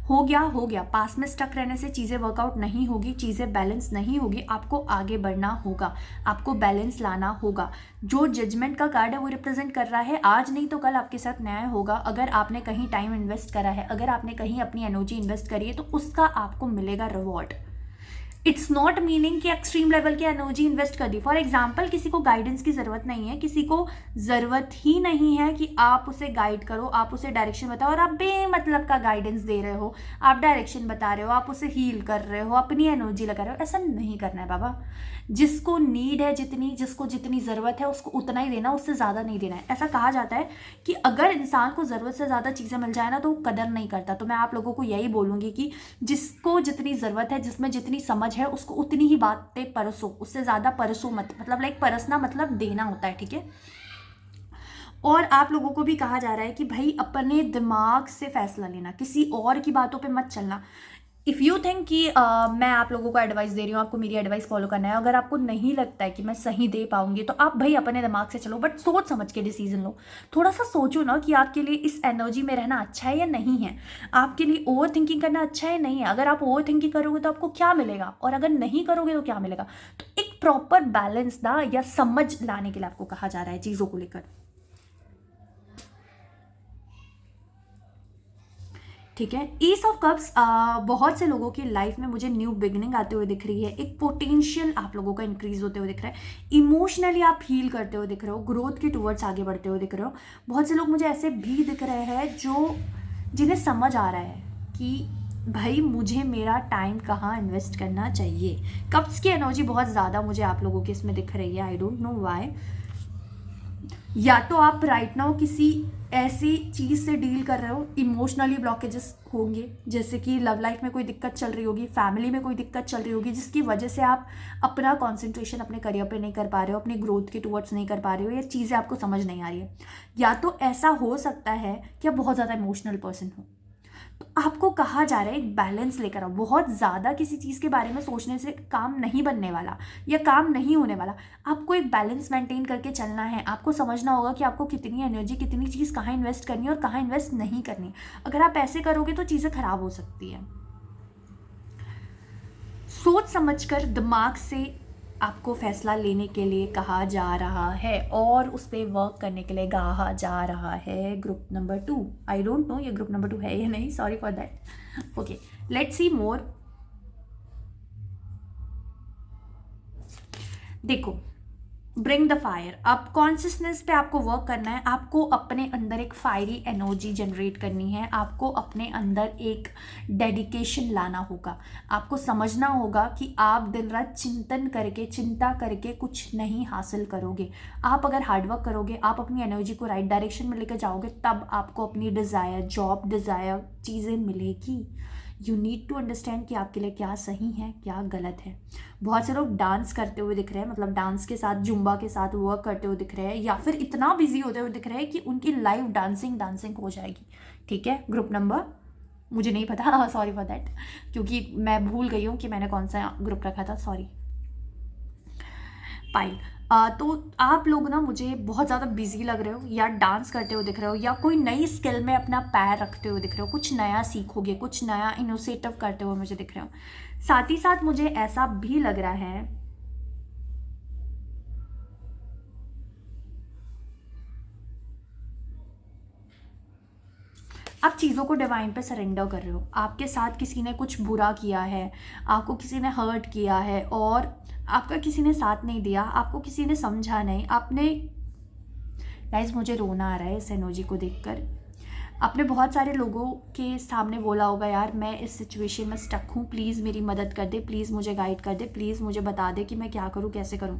हो गया, पास में स्टक रहने से चीज़ें वर्कआउट नहीं होगी, चीज़ें बैलेंस नहीं होगी। आपको आगे बढ़ना होगा, आपको बैलेंस लाना होगा। जो जजमेंट का कार्ड है वो रिप्रेजेंट कर रहा है आज नहीं तो कल आपके साथ न्याय होगा। अगर आपने कहीं टाइम इन्वेस्ट करा है, अगर आपने कहीं अपनी एनर्जी इन्वेस्ट करी है, तो उसका आपको मिलेगा रिवॉर्ड। इट्स नॉट मीनिंग कि एक्सट्रीम लेवल की एनर्जी इन्वेस्ट कर दी। फॉर एग्जाम्पल किसी को गाइडेंस की ज़रूरत नहीं है, किसी को ज़रूरत ही नहीं है कि आप उसे गाइड करो, आप उसे डायरेक्शन बताओ, और आप बेमतलब का गाइडेंस दे रहे हो, आप डायरेक्शन बता रहे हो, आप उसे हील कर रहे हो, अपनी एनर्जी लगा रहे हो। ऐसा नहीं करना है बाबा। जिसको नीड है, जिसको जितनी ज़रूरत है उसको उतना ही देना, उससे ज़्यादा नहीं देना है। ऐसा कहा जाता है कि अगर इंसान को ज़रूरत से ज़्यादा चीज़ें मिल जाए ना तो वो कदर नहीं करता। तो मैं आप लोगों को यही बोलूँगी कि जिसको जितनी ज़रूरत है, जिसमें जितनी समझ है, उसको उतनी ही बातें परसो, उससे ज़्यादा परसो मत। मतलब लाइक परसना मतलब देना होता है, ठीक है। और आप लोगों को भी कहा जा रहा है कि भाई अपने दिमाग से फैसला लेना, किसी और की बातों पे मत चलना। इफ़ यू थिंक कि मैं आप लोगों को एडवाइस दे रही हूँ, आपको मेरी एडवाइस फॉलो करना है, अगर आपको नहीं लगता है कि मैं सही दे पाऊंगी, तो आप भाई अपने दिमाग से चलो, बट सोच समझ के डिसीजन लो। थोड़ा सा सोचो ना कि आपके लिए इस एनर्जी में रहना अच्छा है या नहीं है, आपके लिए ओवर थिंकिंग करना अच्छा है नहीं है। अगर आप ओवर थिंकिंग करोगे तो आपको क्या मिलेगा, और अगर नहीं करोगे तो क्या मिलेगा। तो एक प्रॉपर बैलेंस ना या समझ लाने के लिए आपको कहा जा रहा है चीज़ों को लेकर, ठीक है। ईस ऑफ कप्स बहुत से लोगों की लाइफ में मुझे न्यू बिगनिंग आते हुए दिख रही है, एक पोटेंशियल आप लोगों का इंक्रीज होते हुए दिख रहा है, इमोशनली आप हील करते हुए दिख रहे हो, ग्रोथ के टूवर्ड्स आगे बढ़ते हुए दिख रहे हो। बहुत से लोग मुझे ऐसे भी दिख रहे हैं जो जिन्हें समझ आ रहा है कि भाई मुझे मेरा टाइम कहाँ इन्वेस्ट करना चाहिए। कप्स की एनर्जी बहुत ज़्यादा मुझे आप लोगों की इसमें दिख रही है, आई डोंट नो वाई। या तो आप राइट नाउ किसी ऐसी चीज़ से डील कर रहे हो, इमोशनली ब्लॉकेजेस होंगे, जैसे कि लव लाइफ में कोई दिक्कत चल रही होगी, फैमिली में कोई दिक्कत चल रही होगी, जिसकी वजह से आप अपना कंसंट्रेशन अपने करियर पे नहीं कर पा रहे हो, अपनी ग्रोथ के टुवर्ड्स नहीं कर पा रहे हो, या चीज़ें आपको समझ नहीं आ रही है। या तो ऐसा हो सकता है कि आप बहुत ज़्यादा इमोशनल पर्सन हो, तो आपको कहा जा रहा है एक बैलेंस लेकर आओ। बहुत ज़्यादा किसी चीज़ के बारे में सोचने से काम नहीं बनने वाला या काम नहीं होने वाला। आपको एक बैलेंस मेंटेन करके चलना है। आपको समझना होगा कि आपको कितनी एनर्जी, कितनी चीज़ कहाँ इन्वेस्ट करनी है और कहाँ इन्वेस्ट नहीं करनी। अगर आप ऐसे करोगे तो चीज़ें खराब हो सकती है। सोच समझकर दिमाग से आपको फैसला लेने के लिए कहा जा रहा है और उस पर वर्क करने के लिए कहा जा रहा है। Group number 2, I don't know ये ग्रुप नंबर 2 है या नहीं, sorry for that. Okay, let's see more. देखो, ब्रिंग द फायर। अब कॉन्शियसनेस पे आपको वर्क करना है। आपको अपने अंदर एक फायरी एनर्जी जनरेट करनी है। आपको अपने अंदर एक डेडिकेशन लाना होगा। आपको समझना होगा कि आप दिन रात चिंतन करके, चिंता करके कुछ नहीं हासिल करोगे। आप अगर हार्डवर्क करोगे, आप अपनी एनर्जी को राइट डायरेक्शन में लेकर जाओगे, तब आपको अपनी डिज़ायर, जॉब डिज़ायर चीज़ें मिलेगी। यू नीड टू अंडरस्टैंड कि आपके लिए क्या सही है, क्या गलत है। बहुत से लोग डांस करते हुए दिख रहे हैं, मतलब डांस के साथ, जुम्बा के साथ वर्क करते हुए दिख रहे हैं, या फिर इतना बिजी होते हुए दिख रहे हैं कि उनकी लाइफ डांसिंग हो जाएगी। ठीक है, ग्रुप नंबर मुझे नहीं पता, सॉरी फॉर दैट, क्योंकि मैं भूल गई हूँ कि मैंने कौन सा ग्रुप रखा था, सॉरी। पायल। तो आप लोग ना मुझे बहुत ज़्यादा बिजी लग रहे हो, या डांस करते हुए दिख रहे हो, या कोई नई स्किल में अपना पैर रखते हुए दिख रहे हो, कुछ नया सीखोगे, कुछ नया इनोवेटिव करते हुए मुझे दिख रहे हो। साथ ही साथ मुझे ऐसा भी लग रहा है आप चीज़ों को डिवाइन पे सरेंडर कर रहे हो। आपके साथ किसी ने कुछ बुरा किया है, आपको किसी ने हर्ट किया है, और आपका किसी ने साथ नहीं दिया, आपको किसी ने समझा नहीं, आपने, गाइस मुझे रोना आ रहा है इस एनर्जी को देखकर। आपने बहुत सारे लोगों के सामने बोला होगा, यार मैं इस सिचुएशन में स्टक हूँ, प्लीज़ मेरी मदद कर दे, प्लीज़ मुझे गाइड कर दे, प्लीज़ मुझे बता दे कि मैं क्या करूँ, कैसे करूँ।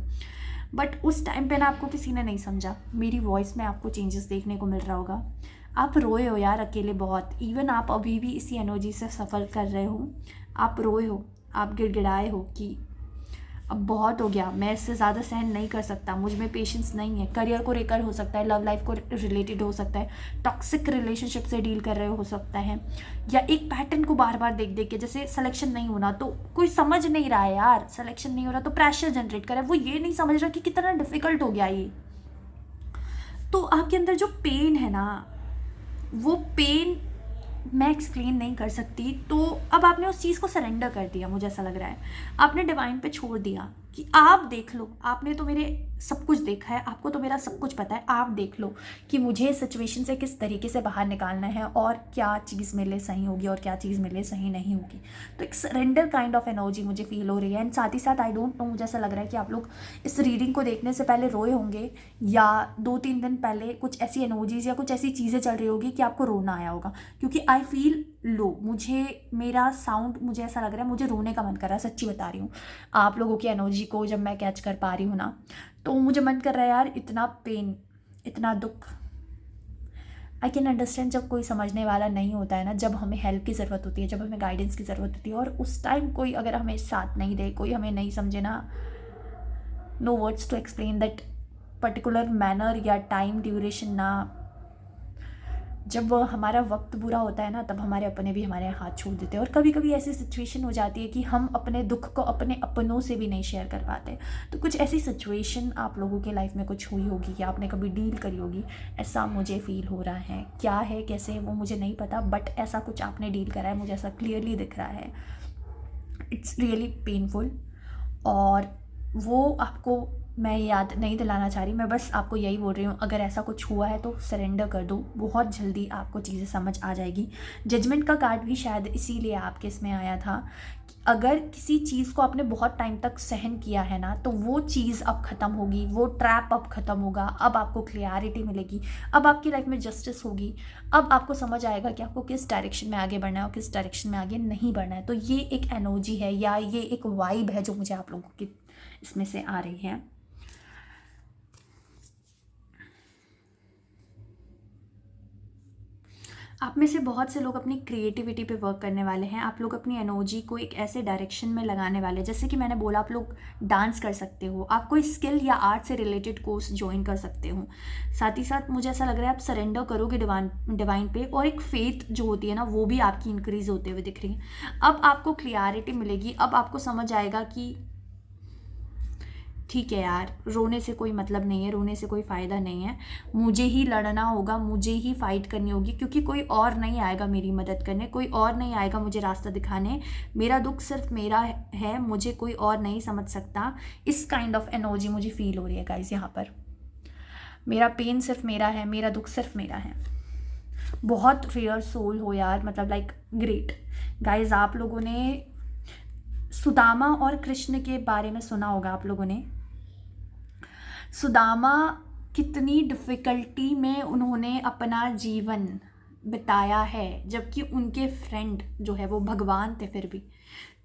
बट उस टाइम पे ना आपको किसी ने नहीं समझा। मेरी वॉइस में आपको चेंजेस देखने को मिल रहा होगा। आप रोए हो यार अकेले बहुत, इवन आप अभी भी इसी एनर्जी से सफ़र कर रहे हो। आप रोए हो, आप गिड़गिड़ाए हो कि अब बहुत हो गया, मैं इससे ज़्यादा सहन नहीं कर सकता, मुझ में पेशेंस नहीं है। करियर को लेकर हो सकता है, लव लाइफ को रिलेटेड हो सकता है, टॉक्सिक रिलेशनशिप से डील कर रहे हो सकता है, या एक पैटर्न को बार बार देख देख के, जैसे सिलेक्शन नहीं होना तो कोई समझ नहीं रहा है यार, सिलेक्शन नहीं हो रहा तो प्रेशर जनरेट कर रहा है, वो ये नहीं समझ रहा कि कितना डिफिकल्ट हो गया ये। तो आपके अंदर जो पेन है ना, वो पेन मैं एक्सप्लेन नहीं कर सकती। तो अब आपने उस चीज़ को सरेंडर कर दिया, मुझे ऐसा लग रहा है आपने डिवाइन पे छोड़ दिया कि आप देख लो, आपने तो मेरे सब कुछ देखा है, आपको तो मेरा सब कुछ पता है, आप देख लो कि मुझे इस सिचुएशन से किस तरीके से बाहर निकालना है, और क्या चीज़ मेरे लिए सही होगी और क्या चीज़ मेरे लिए सही नहीं होगी। तो एक सरेंडर काइंड ऑफ एनर्जी मुझे फील हो रही है। एंड साथ ही साथ आई डोंट नो, मुझे ऐसा लग रहा है कि आप लोग इस रीडिंग को देखने से पहले रोए होंगे, या 2-3 दिन पहले कुछ ऐसी एनर्जीज या कुछ ऐसी चीज़ें चल रही होगी कि आपको रोना आया होगा, क्योंकि आई फील लो, मुझे मेरा साउंड, मुझे ऐसा लग रहा है मुझे रोने का मन कर रहा है, सच्ची बता रही हूँ। आप लोगों की एनर्जी को जब मैं कैच कर पा रही हूँ ना, तो मुझे मन कर रहा है यार, इतना पेन, इतना दुख। आई कैन अंडरस्टैंड जब कोई समझने वाला नहीं होता है ना, जब हमें हेल्प की ज़रूरत होती है, जब हमें गाइडेंस की ज़रूरत होती है, और उस टाइम कोई अगर हमें साथ नहीं दे, कोई हमें नहीं समझे ना, no words to explain that particular manner या टाइम ड्यूरेशन ना। जब हमारा वक्त बुरा होता है ना, तब हमारे अपने भी हमारे हाथ छोड़ देते हैं, और कभी कभी ऐसी सिचुएशन हो जाती है कि हम अपने दुख को अपने अपनों से भी नहीं शेयर कर पाते। तो कुछ ऐसी सिचुएशन आप लोगों के लाइफ में कुछ हुई होगी, या आपने कभी डील करी होगी, ऐसा मुझे फील हो रहा है। क्या है, कैसे है, वो मुझे नहीं पता, बट ऐसा कुछ आपने डील करा है, मुझे ऐसा क्लियरली दिख रहा है। इट्स रियली पेनफुल, और वो आपको मैं याद नहीं दिलाना चाह रही, मैं बस आपको यही बोल रही हूँ, अगर ऐसा कुछ हुआ है तो सरेंडर कर दो, बहुत जल्दी आपको चीज़ें समझ आ जाएगी। जजमेंट का कार्ड भी शायद इसीलिए आपके इसमें आया था कि अगर किसी चीज़ को आपने बहुत टाइम तक सहन किया है ना, तो वो चीज़ अब ख़त्म होगी, वो ट्रैप अब ख़त्म होगा, अब आपको क्लियरिटी मिलेगी, अब आपकी लाइफ में जस्टिस होगी, अब आपको समझ आएगा कि आपको किस डायरेक्शन में आगे बढ़ना है और किस डायरेक्शन में आगे नहीं बढ़ना है। तो ये एक एनर्जी है, या ये एक वाइब है जो मुझे आप लोगों की इसमें से आ रही है। आप में से बहुत से लोग अपनी क्रिएटिविटी पे वर्क करने वाले हैं। आप लोग अपनी एनर्जी को एक ऐसे डायरेक्शन में लगाने वाले हैं, जैसे कि मैंने बोला, आप लोग डांस कर सकते हो, आप कोई स्किल या आर्ट से रिलेटेड कोर्स ज्वाइन कर सकते हो। साथ ही साथ मुझे ऐसा लग रहा है आप सरेंडर करोगे डिवाइन पे, और एक फेथ जो होती है ना, वो भी आपकी इंक्रीज होते हुए दिख रही है। अब आपको क्लियरिटी मिलेगी, अब आपको समझ आएगा कि ठीक है यार, रोने से कोई मतलब नहीं है, रोने से कोई फ़ायदा नहीं है, मुझे ही लड़ना होगा, मुझे ही फाइट करनी होगी, क्योंकि कोई और नहीं आएगा मेरी मदद करने, कोई और नहीं आएगा मुझे रास्ता दिखाने, मेरा दुख सिर्फ मेरा है, मुझे कोई और नहीं समझ सकता। इस काइंड ऑफ एनर्जी मुझे फील हो रही है गाइज यहाँ पर। मेरा पेन सिर्फ मेरा है, मेरा दुख सिर्फ मेरा है। बहुत रियल सोल हो यार, मतलब लाइक ग्रेट गाइज। आप लोगों ने सुदामा और कृष्ण के बारे में सुना होगा, आप लोगों ने। सुदामा कितनी डिफ़िकल्टी में उन्होंने अपना जीवन बिताया है, जबकि उनके फ्रेंड जो है वो भगवान थे फिर भी।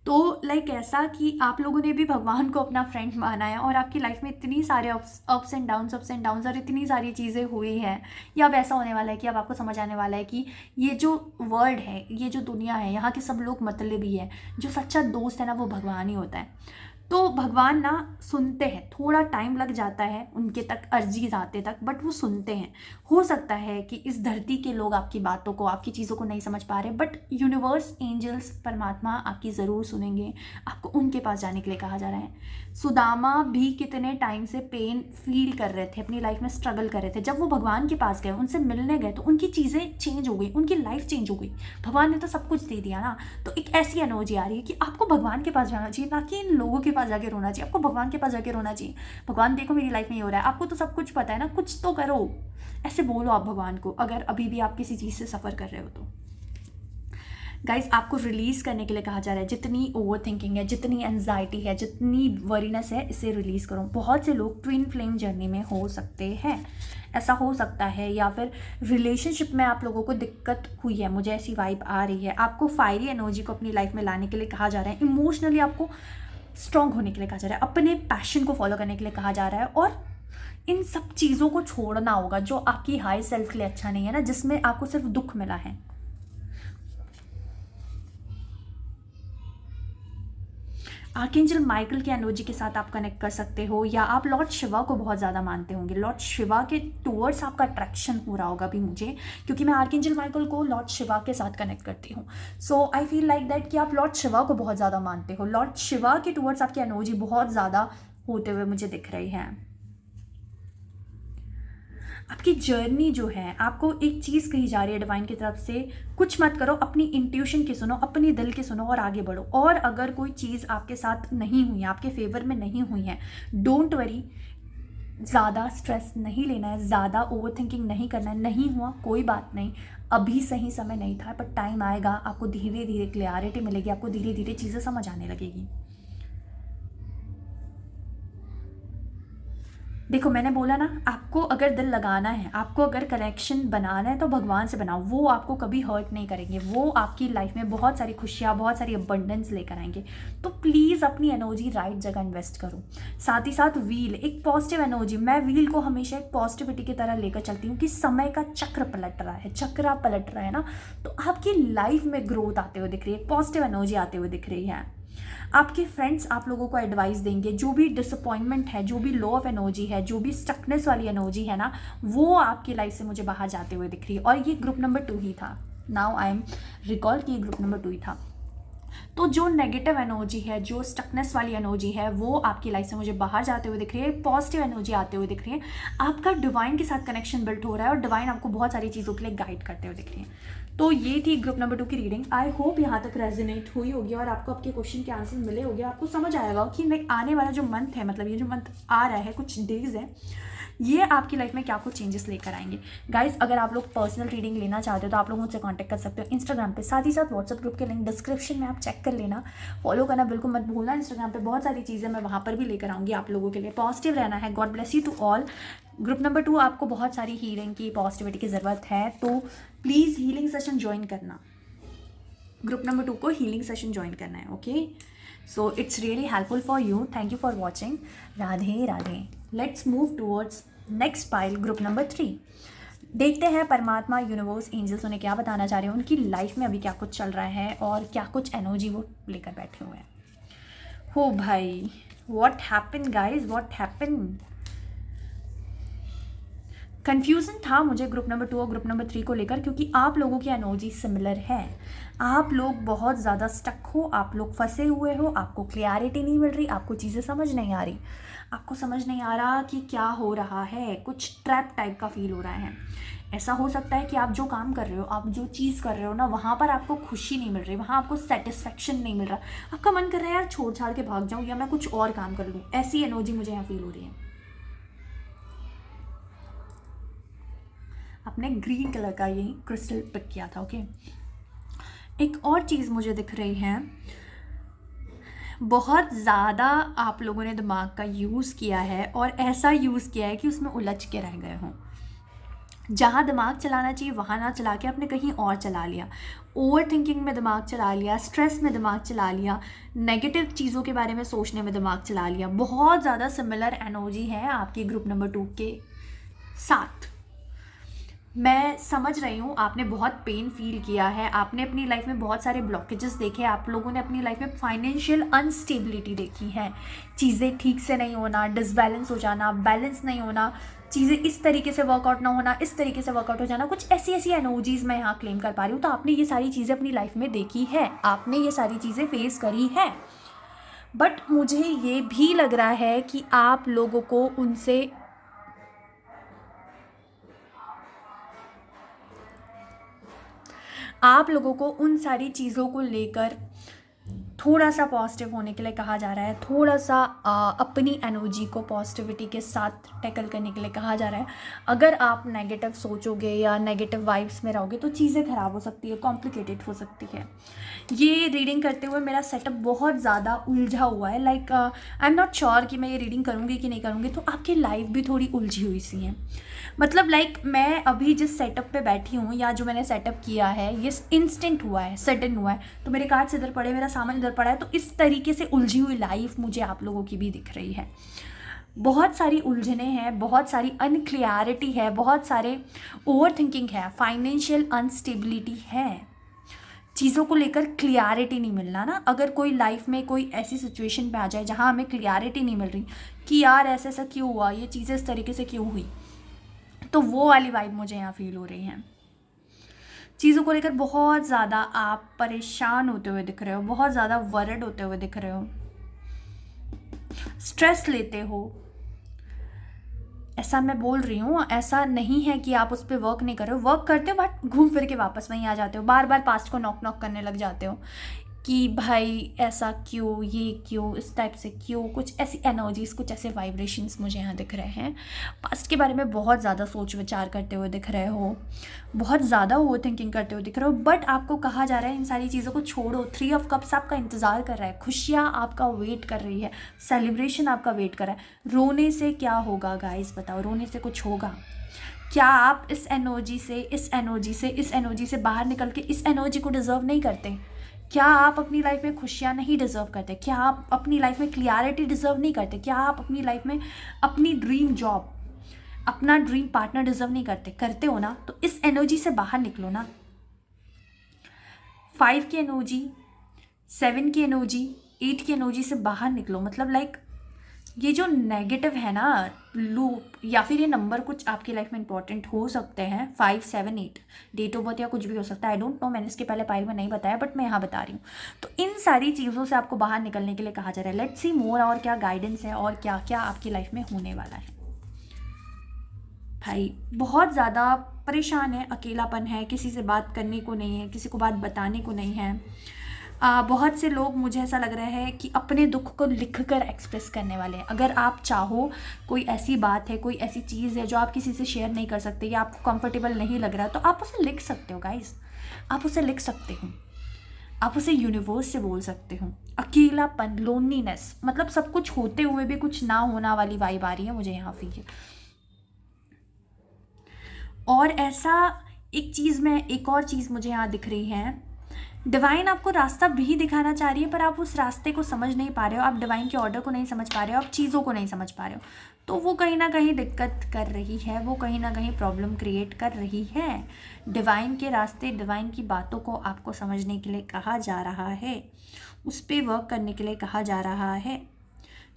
तो लाइक ऐसा कि आप लोगों ने भी भगवान को अपना फ्रेंड माना है, और आपकी लाइफ में इतनी सारे अप्स एंड डाउन्स और इतनी सारी चीज़ें हुई हैं, या अब ऐसा होने वाला है कि अब आपको समझ आने वाला है कि ये जो वर्ल्ड है, ये जो दुनिया है, यहाँ के सब लोग मतलबी है, जो सच्चा दोस्त है ना वो भगवान ही होता है। तो भगवान ना सुनते हैं, थोड़ा टाइम लग जाता है उनके तक अर्जी आते तक, बट वो सुनते हैं। हो सकता है कि इस धरती के लोग आपकी बातों को, आपकी चीज़ों को नहीं समझ पा रहे, बट यूनिवर्स, एंजल्स, परमात्मा आपकी ज़रूर सुनेंगे। आपको उनके पास जाने के लिए कहा जा रहा है। सुदामा भी कितने टाइम से पेन फील कर रहे थे, अपनी लाइफ में स्ट्रगल कर रहे थे। जब वो भगवान के पास गए, उनसे मिलने गए, तो उनकी चीज़ें चेंज हो गई, उनकी लाइफ चेंज हो गई। भगवान ने तो सब कुछ दे दिया ना। तो एक ऐसी एनर्जी आ रही है कि आपको भगवान के पास जाना चाहिए, ना कि इन लोगों के पास जाके रोना चाहिए। आपको भगवान के पास जाके रोना चाहिए, भगवान देखो मेरी लाइफ में ये हो रहा है, आपको तो सब कुछ पता है ना, कुछ तो करो। ऐसे बोलो आप भगवान को, अगर अभी भी आप किसी चीज़ से सफ़र कर रहे हो तो। गाइज, आपको रिलीज़ करने के लिए कहा जा रहा है। जितनी ओवर थिंकिंग है, जितनी एनजाइटी है, जितनी वरीनेस है, इसे रिलीज़ करो। बहुत से लोग ट्विन फ्लेम जर्नी में हो सकते हैं, ऐसा हो सकता है, या फिर रिलेशनशिप में आप लोगों को दिक्कत हुई है, मुझे ऐसी वाइब आ रही है। आपको फायरी एनर्जी को अपनी लाइफ में लाने के लिए कहा जा रहा है। इमोशनली आपको स्ट्रॉन्ग होने के लिए कहा जा रहा है, अपने पैशन को फॉलो करने के लिए कहा जा रहा है, और इन सब चीज़ों को छोड़ना होगा जो आपकी हाई सेल्फ के लिए अच्छा नहीं है ना, जिसमें आपको सिर्फ दुख मिला है। आर्कएंजल माइकल की एनर्जी के साथ आप कनेक्ट कर सकते हो, या आप लॉर्ड शिवा को बहुत ज़्यादा मानते होंगे। लॉर्ड शिवा के टूवर्ड्स आपका अट्रैक्शन हो रहा होगा अभी मुझे, क्योंकि मैं आर्कएंजल माइकल को लॉर्ड शिवा के साथ कनेक्ट करती हूँ। सो आई फील लाइक दैट कि आप लॉर्ड शिवा को बहुत ज़्यादा मानते हो। लॉर्ड शिवा के टूवर्ड्स आपकी एनर्जी बहुत ज़्यादा होते हुए मुझे दिख रही है। आपकी जर्नी जो है, आपको एक चीज़ कही जा रही है डिवाइन की तरफ से, कुछ मत करो, अपनी इंट्यूशन की सुनो, अपनी दिल की सुनो और आगे बढ़ो। और अगर कोई चीज़ आपके साथ नहीं हुई है, आपके फेवर में नहीं हुई है, डोंट वरी, ज़्यादा स्ट्रेस नहीं लेना है, ज़्यादा ओवर थिंकिंग नहीं करना है। नहीं हुआ कोई बात नहीं, अभी सही समय नहीं था, पर टाइम आएगा, आपको धीरे धीरे क्लैरिटी मिलेगी, आपको धीरे धीरे चीज़ें समझ आने लगेगी। देखो, मैंने बोला ना, आपको अगर दिल लगाना है, आपको अगर कनेक्शन बनाना है, तो भगवान से बनाओ। वो आपको कभी हर्ट नहीं करेंगे, वो आपकी लाइफ में बहुत सारी खुशियाँ, बहुत सारी अबंडेंस लेकर आएंगे। तो प्लीज़ अपनी एनर्जी राइट जगह इन्वेस्ट करो। साथ ही साथ व्हील, एक पॉजिटिव एनर्जी, मैं व्हील को हमेशा एक पॉजिटिविटी की तरह लेकर चलती हूँ कि समय का चक्र पलट रहा है, चक्र पलट रहा है ना, तो आपकी लाइफ में ग्रोथ आते हुए दिख रही है, पॉजिटिव एनर्जी आते हुए दिख रही है। आपके फ्रेंड्स आप लोगों को एडवाइस देंगे, जो भी डिसअपॉइंटमेंट है, जो भी लो ऑफ एनर्जी है, जो भी स्टकनेस वाली एनर्जी है ना, वो आपकी लाइफ से मुझे बाहर जाते हुए दिख रही है। और ये ग्रुप नंबर 2 ही था। नाउ आई एम रिकॉल कि ग्रुप नंबर 2 ही था। तो जो नेगेटिव एनर्जी है, जो स्टकनेस वाली एनर्जी है, वो आपकी लाइफ से मुझे बाहर जाते हुए दिख रही है, पॉजिटिव एनर्जी आते हुए दिख रही है। आपका डिवाइन के साथ कनेक्शन बिल्ड हो रहा है, और डिवाइन आपको बहुत सारी चीज़ों के लिए गाइड करते हुए दिख रही है। तो ये थी ग्रुप नंबर 2 की रीडिंग। आई होप यहाँ तक रेजोनेट हुई होगी और आपको आपके क्वेश्चन के आंसर मिले होंगे। आपको समझ आएगा कि आने वाला जो मंथ है, मतलब ये जो मंथ आ रहा है, कुछ डेज है, ये आपकी लाइफ में क्या कुछ चेंजेस लेकर आएंगे। गाइस, अगर आप लोग पर्सनल रीडिंग लेना चाहते हो तो आप लोग मुझसे कांटेक्ट कर सकते हो इंस्टाग्राम पे। साथ ही साथ व्हाट्सएप ग्रुप के लिंक डिस्क्रिप्शन में आप चेक कर लेना, फॉलो करना बिल्कुल मत भूलना। इंस्टाग्राम पे बहुत सारी चीज़ें मैं वहाँ पर भी लेकर आऊँगी आप लोगों के लिए। पॉजिटिव रहना है। God bless you to all. Group number 2 आपको बहुत सारी हीलिंग की, पॉजिटिविटी की ज़रूरत है, तो प्लीज़ हीलिंग सेशन ज्वाइन करना। ग्रुप नंबर 2 को हीलिंग सेशन ज्वाइन करना है। Okay, so it's really helpful for you. Thank you for watching. Radhe Radhe. Let's move towards next pile, group number 3। देखते हैं परमात्मा, यूनिवर्स, एंजल्स उन्हें क्या बताना चाह रहे हैं, उनकी लाइफ में अभी क्या कुछ चल रहा है और क्या कुछ एनर्जी वो लेकर बैठे हुए हैं। हो भाई, what happen guys, what happen. Confusion था मुझे ग्रुप नंबर 2 और ग्रुप नंबर 3 को लेकर, क्योंकि आप लोगों की एनर्जी सिमिलर है। आप लोग बहुत ज़्यादा स्टक हो, आप लोग फंसे हुए हो, आपको क्लियरिटी नहीं मिल रही, आपको चीज़ें समझ नहीं आ रही, आपको समझ नहीं आ रहा कि क्या हो रहा है, कुछ ट्रैप टाइप का फील हो रहा है। ऐसा हो सकता है कि आप जो काम कर रहे हो, आप जो चीज़ कर रहे हो ना, वहाँ पर आपको खुशी नहीं मिल रही, वहाँ आपको सेटिस्फेक्शन नहीं मिल रहा, आपका मन कर रहा है यार छोड़ छाड़ के भाग जाऊँ या मैं कुछ और काम कर लूँ। ऐसी एनर्जी मुझे यहाँ फील हो रही है। आपने ग्रीन कलर का यही क्रिस्टल पिक किया था। ओके, एक और चीज़ मुझे दिख रही है, बहुत ज़्यादा आप लोगों ने दिमाग का यूज़ किया है और ऐसा यूज़ किया है कि उसमें उलझ के रह गए हों। जहाँ दिमाग चलाना चाहिए वहाँ ना चला के आपने कहीं और चला लिया। ओवर थिंकिंग में दिमाग चला लिया, स्ट्रेस में दिमाग चला लिया, नेगेटिव चीज़ों के बारे में सोचने में दिमाग चला लिया। बहुत ज़्यादा सिमिलर एनर्जी है आपकी ग्रुप नंबर 2 के साथ। मैं समझ रही हूँ, आपने बहुत पेन फील किया है, आपने अपनी लाइफ में बहुत सारे ब्लॉकेजेस देखे, आप लोगों ने अपनी लाइफ में फाइनेंशियल अनस्टेबिलिटी देखी है, चीज़ें ठीक से नहीं होना, डिसबैलेंस हो जाना, बैलेंस नहीं होना, चीज़ें इस तरीके से वर्कआउट ना होना, इस तरीके से वर्कआउट हो जाना, कुछ ऐसी ऐसी एनर्जीज मैं यहाँ क्लेम कर पा रही हूँ। तो आपने ये सारी चीज़ें अपनी लाइफ में देखी है, आपने ये सारी चीज़ें फेस करी है, बट मुझे ये भी लग रहा है कि आप लोगों को उनसे आप लोगों को उन सारी चीज़ों को लेकर थोड़ा सा पॉजिटिव होने के लिए कहा जा रहा है, थोड़ा सा अपनी एनर्जी को पॉजिटिविटी के साथ टैकल करने के लिए कहा जा रहा है। अगर आप नेगेटिव सोचोगे या नेगेटिव वाइब्स में रहोगे तो चीज़ें ख़राब हो सकती है, कॉम्प्लिकेटेड हो सकती है। ये रीडिंग करते हुए मेरा सेटअप बहुत ज़्यादा उलझा हुआ है, like I am not sure कि मैं ये रीडिंग करूँगी कि नहीं करूँगी। तो आपकी लाइफ भी थोड़ी उलझी हुई सी है, मतलब लाइक मैं अभी जिस सेटअप पे बैठी हूँ या जो मैंने सेटअप किया है ये इंस्टेंट हुआ है, सडन हुआ है। तो मेरे कार्ड्स इधर पड़े, मेरा सामान इधर पड़ा है, तो इस तरीके से उलझी हुई लाइफ मुझे आप लोगों की भी दिख रही है। बहुत सारी उलझने हैं, बहुत सारी अनक्लियरिटी है, बहुत सारे ओवर थिंकिंग है, फाइनेंशियल अनस्टेबिलिटी है, चीज़ों को लेकर क्लियरिटी नहीं मिलना ना। अगर कोई लाइफ में कोई ऐसी सिचुएशन पे आ जाए जहाँ हमें क्लियरिटी नहीं मिल रही कि यार ऐसा ऐसा क्यों हुआ, ये चीज़ें इस तरीके से क्यों हुई, तो वो वाली वाइब मुझे यहाँ फील हो रही है। चीज़ों को लेकर बहुत ज़्यादा आप परेशान होते हुए दिख रहे हो, बहुत ज़्यादा वरिड होते हुए दिख रहे हो, स्ट्रेस लेते हो। ऐसा मैं बोल रही हूँ, ऐसा नहीं है कि आप उस पर वर्क नहीं कर रहे हो, वर्क करते हो बट घूम फिर के वापस वहीं आ जाते हो, बार बार पास्ट को नॉक नॉक करने लग जाते हो कि भाई ऐसा क्यों, ये क्यों, इस टाइप से क्यों, कुछ ऐसी एनर्जीज, कुछ ऐसे वाइब्रेशंस मुझे यहाँ दिख रहे हैं। पास्ट के बारे में बहुत ज़्यादा सोच विचार करते हुए दिख रहे हो, बहुत ज़्यादा ओवर थिंकिंग करते हुए दिख रहे हो, बट आपको कहा जा रहा है इन सारी चीज़ों को छोड़ो। 3 ऑफ कप्स आपका इंतज़ार कर रहा है, खुशियाँ आपका वेट कर रही है, सेलिब्रेशन आपका वेट कर रहा है। रोने से क्या होगा गाइस, बताओ, रोने से कुछ होगा क्या? आप इस एनर्जी से, इस एनर्जी से बाहर निकल के इस एनर्जी को डिज़र्व नहीं करते? क्या आप अपनी लाइफ में खुशियाँ नहीं डिज़र्व करते? क्या आप अपनी लाइफ में क्लियरिटी डिज़र्व नहीं करते? क्या आप अपनी लाइफ में अपनी ड्रीम जॉब, अपना ड्रीम पार्टनर डिज़र्व नहीं करते? करते हो ना, तो इस एनर्जी से बाहर निकलो ना। 5 की एनर्जी, 7 की एनर्जी, 8 की एनर्जी से बाहर निकलो। मतलब लाइक ये जो नेगेटिव है ना लूप, या फिर ये नंबर कुछ आपकी लाइफ में इंपॉर्टेंट हो सकते हैं, 5, 7, 8, डेट ऑफ बर्थ या कुछ भी हो सकता है, आई डोंट नो, मैंने इसके पहले पाइल में नहीं बताया बट मैं यहाँ बता रही हूँ। तो इन सारी चीज़ों से आपको बाहर निकलने के लिए कहा जा रहा है। लेट्स सी मोर, और क्या गाइडेंस है और क्या क्या आपकी लाइफ में होने वाला है। भाई बहुत ज़्यादा परेशान है, अकेलापन है, किसी से बात करने को नहीं है, किसी को बात बताने को नहीं है। बहुत से लोग, मुझे ऐसा लग रहा है कि अपने दुख को लिख कर एक्सप्रेस करने वाले हैं। अगर आप चाहो, कोई ऐसी बात है, कोई ऐसी चीज़ है जो आप किसी से शेयर नहीं कर सकते या आपको कंफर्टेबल नहीं लग रहा, तो आप उसे लिख सकते हो गाइस, आप उसे लिख सकते हो, आप उसे यूनिवर्स से बोल सकते हो। अकेलापन, लोनलीनेस, मतलब सब कुछ होते हुए भी कुछ ना होना वाली वाइब आ रही है मुझे यहाँ फील। और ऐसा एक और चीज़ मुझे यहाँ दिख रही है, डिवाइन आपको रास्ता भी दिखाना चाह रही है पर आप उस रास्ते को समझ नहीं पा रहे हो, आप डिवाइन के ऑर्डर को नहीं समझ पा रहे हो, आप चीज़ों को नहीं समझ पा रहे हो, तो वो कहीं ना कहीं दिक्कत कर रही है, वो कहीं ना कहीं प्रॉब्लम क्रिएट कर रही है। डिवाइन के रास्ते, डिवाइन की बातों को आपको समझने के लिए कहा जा रहा है, उस पर वर्क करने के लिए कहा जा रहा है।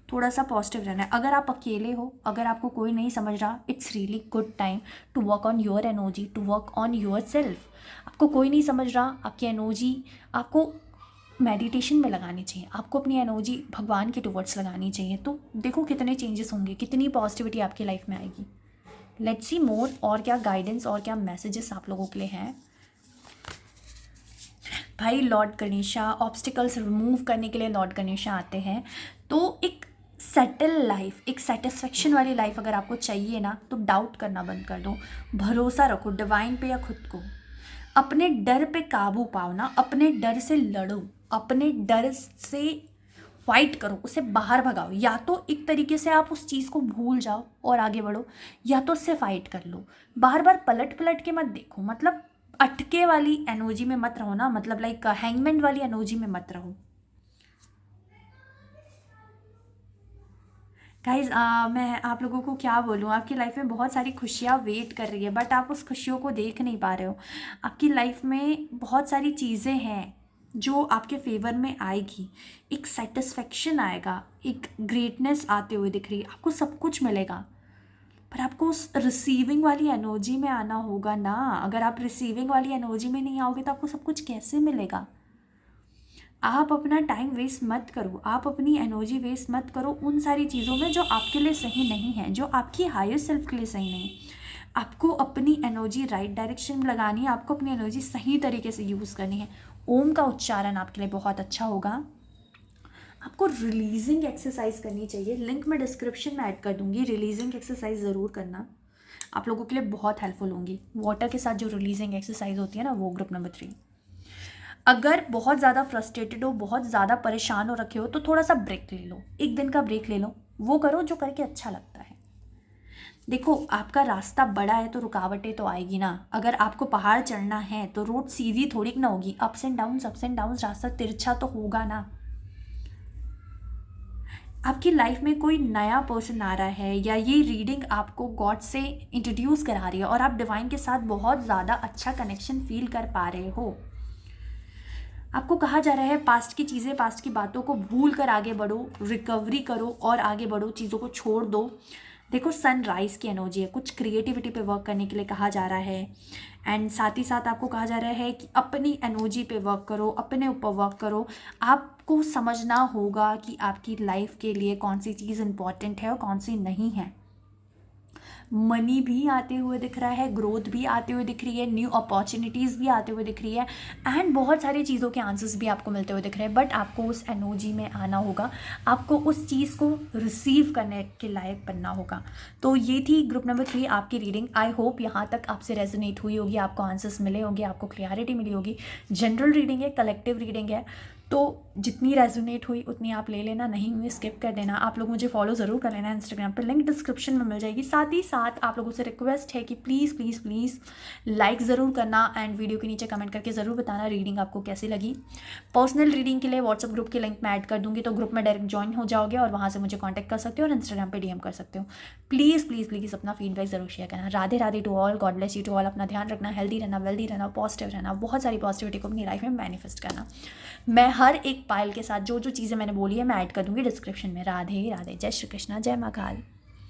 थोड़ा सा पॉजिटिव रहना है। अगर आप अकेले हो, अगर आपको कोई नहीं समझ रहा, it's really good time to work on your energy, to work on yourself. आपको कोई नहीं समझ रहा, आपकी एनर्जी आपको मेडिटेशन में लगानी चाहिए, आपको अपनी एनर्जी भगवान के टुवर्ड्स लगानी चाहिए। तो देखो कितने चेंजेस होंगे, कितनी पॉजिटिविटी आपकी लाइफ में आएगी। लेट्स सी मोर, और क्या गाइडेंस और क्या मैसेजेस आप लोगों के लिए हैं। भाई लॉर्ड गणेशा ऑब्स्टिकल्स रिमूव करने के लिए लॉर्ड गणेशा आते हैं। तो एक सेटल लाइफ, एक सेटिस्फेक्शन वाली लाइफ अगर आपको चाहिए ना, तो डाउट करना बंद कर दो, भरोसा रखो डिवाइन पे या खुद को। अपने डर पे काबू पाओ ना, अपने डर से लड़ो, अपने डर से फाइट करो, उसे बाहर भगाओ। या तो एक तरीके से आप उस चीज़ को भूल जाओ और आगे बढ़ो, या तो उससे फाइट कर लो। बार बार पलट पलट के मत देखो, मतलब अटके वाली एनर्जी में मत रहो ना, मतलब लाइक हैंगमैन वाली एनर्जी में मत रहो। गाइज मैं आप लोगों को क्या बोलूँ, आपकी लाइफ में बहुत सारी खुशियाँ वेट कर रही है, बट आप उस खुशियों को देख नहीं पा रहे हो। आपकी लाइफ में बहुत सारी चीज़ें हैं जो आपके फेवर में आएगी, एक सेटिस्फेक्शन आएगा, एक ग्रेटनेस आते हुए दिख रही है, आपको सब कुछ मिलेगा। पर आपको उस रिसीविंग वाली एनर्जी में आना होगा ना। अगर आप रिसीविंग वाली एनर्जी में नहीं आओगे तो आपको सब कुछ कैसे मिलेगा। आप अपना टाइम वेस्ट मत करो, आप अपनी एनर्जी वेस्ट मत करो उन सारी चीज़ों में जो आपके लिए सही नहीं है, जो आपकी हायर सेल्फ के लिए सही नहीं है। आपको अपनी एनर्जी राइट डायरेक्शन में लगानी है, आपको अपनी एनर्जी सही तरीके से यूज़ करनी है। ओम का उच्चारण आपके लिए बहुत अच्छा होगा। आपको रिलीजिंग एक्सरसाइज करनी चाहिए, लिंक मैं डिस्क्रिप्शन में ऐड कर दूंगी। रिलीजिंग एक्सरसाइज ज़रूर करना, आप लोगों के लिए बहुत हेल्पफुल होंगी। वाटर के साथ जो रिलीजिंग एक्सरसाइज होती है ना, वो ग्रुप नंबर 3। अगर बहुत ज़्यादा फ्रस्ट्रेटेड हो, बहुत ज़्यादा परेशान हो रखे हो, तो थोड़ा सा ब्रेक ले लो, एक दिन का ब्रेक ले लो, वो करो जो करके अच्छा लगता है। देखो, आपका रास्ता बड़ा है तो रुकावटें तो आएगी ना। अगर आपको पहाड़ चढ़ना है तो रोड सीधी थोड़ी ना होगी, अप्स एंड डाउन, रास्ता तिरछा तो होगा ना। आपकी लाइफ में कोई नया पर्सन आ रहा है, या ये रीडिंग आपको गॉड से इंट्रोड्यूस करा रही है और आप डिवाइन के साथ बहुत ज़्यादा अच्छा कनेक्शन फील कर पा रहे हो। आपको कहा जा रहा है पास्ट की चीज़ें, पास्ट की बातों को भूल कर आगे बढ़ो, रिकवरी करो और आगे बढ़ो, चीज़ों को छोड़ दो। देखो, सनराइज़ की एनर्जी है, कुछ क्रिएटिविटी पे वर्क करने के लिए कहा जा रहा है। एंड साथ ही साथ आपको कहा जा रहा है कि अपनी एनर्जी पे वर्क करो, अपने ऊपर वर्क करो। आपको समझना होगा कि आपकी लाइफ के लिए कौन सी चीज़ इंपॉर्टेंट है और कौन सी नहीं है। मनी भी आते हुए दिख रहा है, ग्रोथ भी आते हुए दिख रही है, न्यू अपॉर्चुनिटीज़ भी आते हुए दिख रही है, एंड बहुत सारी चीज़ों के आंसर्स भी आपको मिलते हुए दिख रहे हैं। बट आपको उस एनर्जी में आना होगा, आपको उस चीज़ को रिसीव करने के लायक बनना होगा। तो ये थी ग्रुप नंबर 3 आपकी रीडिंग। आई होप यहाँ तक आपसे रेजोनेट हुई होगी, आपको आंसर्स मिले होंगे, आपको क्लियरिटी मिली होगी। जनरल रीडिंग है, कलेक्टिव रीडिंग है, तो जितनी रेजोनेट हुई उतनी आप ले लेना, नहीं हुई स्किप कर देना। आप लोग मुझे फॉलो ज़रूर कर लेना इंस्टाग्राम पर, लिंक डिस्क्रिप्शन में मिल जाएगी। साथ ही साथ आप लोगों से रिक्वेस्ट है कि प्लीज़ प्लीज़ प्लीज़ लाइक ज़रूर करना एंड वीडियो के नीचे कमेंट करके ज़रूर बताना रीडिंग आपको कैसी लगी। पर्सनल रीडिंग के लिए व्हाट्सअप ग्रुप की लिंक मैं ऐड कर दूँगी, तो ग्रुप में डायरेक्ट ज्वाइन हो जाओगे और वहाँ से मुझे कॉन्टैक्ट कर सकते हो और इंस्टाग्राम पर DM कर सकते हो। प्लीज़ प्लीज़ प्लीज़ अपना फीडबैक ज़रूर शेयर करना। Radhe Radhe to all, God bless you to all. अपना ध्यान रखना, हेल्दी रहना, वेल्दी रहना, पॉजिटिव रहना, बहुत सारी पॉजिटिविटी को अपनी लाइफ में मैनिफेस्ट करना। मैं हर एक पायल के साथ जो जो चीज़ें मैंने बोली है मैं ऐड कर दूँगी डिस्क्रिप्शन में। राधे राधे, जय श्री कृष्णा, जय माँ काल।